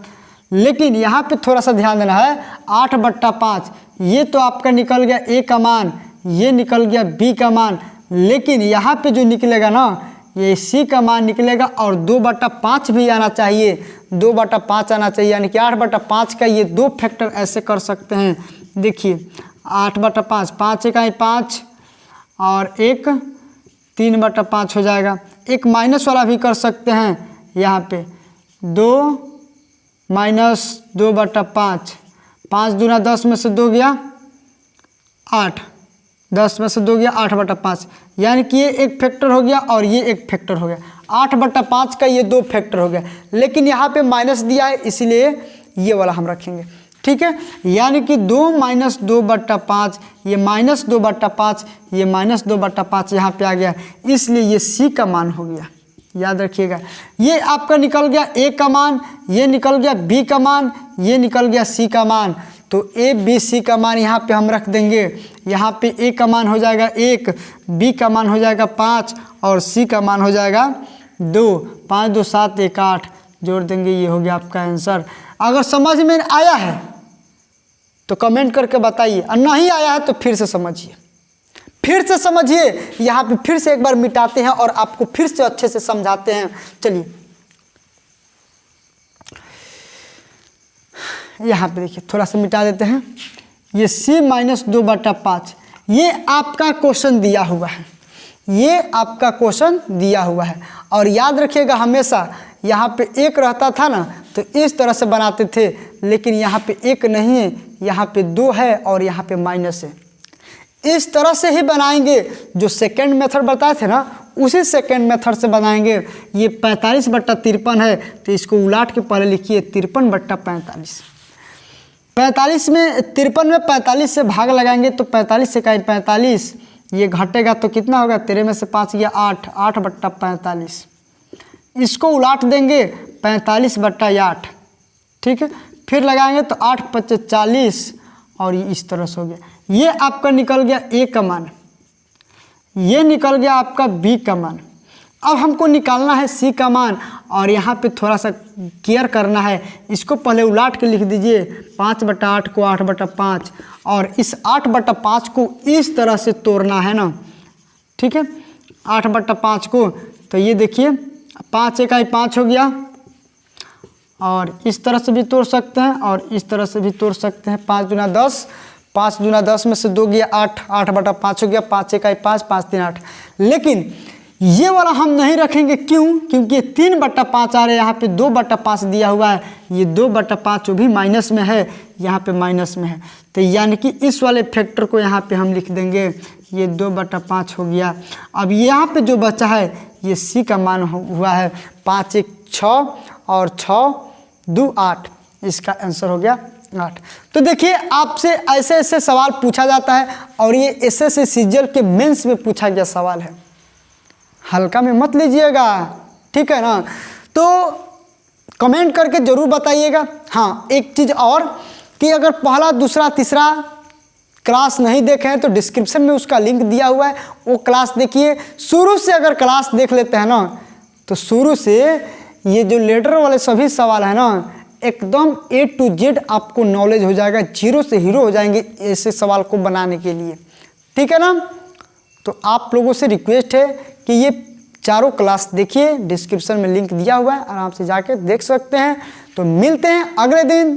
लेकिन यहाँ पे थोड़ा सा ध्यान देना है, 8/5 ये तो आपका निकल गया ए का मान, ये निकल गया बी का मान, लेकिन यहाँ पे जो निकलेगा ना ये सी का मान निकलेगा और 2/5 भी आना चाहिए, 2/5 आना चाहिए, यानी कि 8/5 का ये 2 फैक्टर ऐसे कर सकते हैं। देखिए 8/5, 5 × 5 और एक 3/5 हो जाएगा। एक माइनस वाला भी कर सकते हैं, यहाँ पे 2 - 2/5, 5 दूना 10 में से 2 गया 8, 10 में से 2 गया 8/5, यानी कि ये एक फैक्टर हो गया और ये एक फैक्टर हो गया। 8/5 का ये 2 फैक्टर हो गया, लेकिन यहाँ पे माइनस दिया है इसलिए ये वाला हम रखेंगे, ठीक है। यानी कि 2 - 2/5, ये -2/5, ये -2/5 यहाँ पे आ गया, इसलिए ये सी का मान हो गया। याद रखिएगा, ये आपका निकल गया ए का मान, ये निकल गया बी का मान, ये निकल गया सी का मान। तो ए बी सी का मान यहाँ पे हम रख देंगे। यहाँ पे ए का मान हो जाएगा 1, बी का मान हो जाएगा 5 और सी का मान हो जाएगा 2। 5 2 7 1 8 जोड़ देंगे, ये हो गया आपका आंसर। अगर समझ में आया है तो कमेंट करके बताइए, और नहीं आया है तो फिर से समझिए, फिर से समझिए। यहाँ पे फिर से एक बार मिटाते हैं और आपको फिर से अच्छे से समझाते हैं। चलिए यहाँ पे देखिए, थोड़ा सा मिटा देते हैं। ये c - 2/5 ये आपका क्वेश्चन दिया हुआ है, ये आपका क्वेश्चन दिया हुआ है। और याद रखिएगा हमेशा यहाँ पे एक रहता था ना तो इस तरह से बनाते थे, लेकिन यहाँ पे एक नहीं है, यहाँ पे 2 है और यहाँ पे माइनस है। इस तरह से ही बनाएंगे, जो सेकंड मेथड बताए थे ना उसी सेकंड मेथड से बनाएंगे। ये 45/53 है तो इसको उलाट के पहले लिखिए 53/45। 45 में 53 में 45 से भाग लगाएंगे तो 45 से कहीं 45 ये घटेगा तो कितना होगा, 13 में से 5 गया 8, 8/45। इसको उलाट देंगे 45/8, ठीक है। फिर लगाएंगे तो 8 × 5 = 40 और ये इस तरह से हो गया। ये आपका निकल गया ए का मान, ये निकल गया आपका बी का मान। अब हमको निकालना है सी का मान और यहाँ पे थोड़ा सा केयर करना है। इसको पहले उलाट के लिख दीजिए, 5/8 को 8/5 और इस 8/5 को इस तरह से तोड़ना है ना, ठीक है। 8/5 को तो ये देखिए 5 × 1 = 5 हो गया और इस तरह से भी तोड़ सकते हैं और इस तरह से भी तोड़ सकते हैं। 5 दूना 10, 5 दूना 10 में से 2 गया 8, 8/5 हो गया। 5 × 1 = 5, 5 × 3 = 8। लेकिन ये वाला हम नहीं रखेंगे, क्यों? क्योंकि ये 3/5 आ रहा है, यहाँ पे 2/5 दिया हुआ है, ये 2/5 जो भी माइनस में है यहाँ पे माइनस में है, तो यानी कि इस वाले फैक्टर को यहाँ पे हम लिख देंगे, ये 2/5 हो गया। अब यहाँ पे जो बचा है ये सी का मान हुआ है 5 × 1 = 6 और 6 2 8, इसका आंसर हो गया 8। तो देखिए आपसे ऐसे ऐसे सवाल पूछा जाता है और ये एसएससी सीजीएल के मेंस में पूछा गया सवाल है, हल्का में मत लीजिएगा, ठीक है ना। तो कमेंट करके ज़रूर बताइएगा। हाँ, एक चीज़ और कि अगर पहला दूसरा तीसरा क्लास नहीं देखे हैं तो डिस्क्रिप्शन में उसका लिंक दिया हुआ है, वो क्लास देखिए। शुरू से अगर क्लास देख लेते हैं ना तो शुरू से ये जो लेटर वाले सभी सवाल है ना एकदम A to Z आपको नॉलेज हो जाएगा, जीरो से हीरो हो जाएंगे ऐसे सवाल को बनाने के लिए, ठीक है ना। तो आप लोगों से रिक्वेस्ट है कि ये चारों क्लास देखिए, डिस्क्रिप्शन में लिंक दिया हुआ है, आराम से जाके देख सकते हैं। तो मिलते हैं अगले दिन।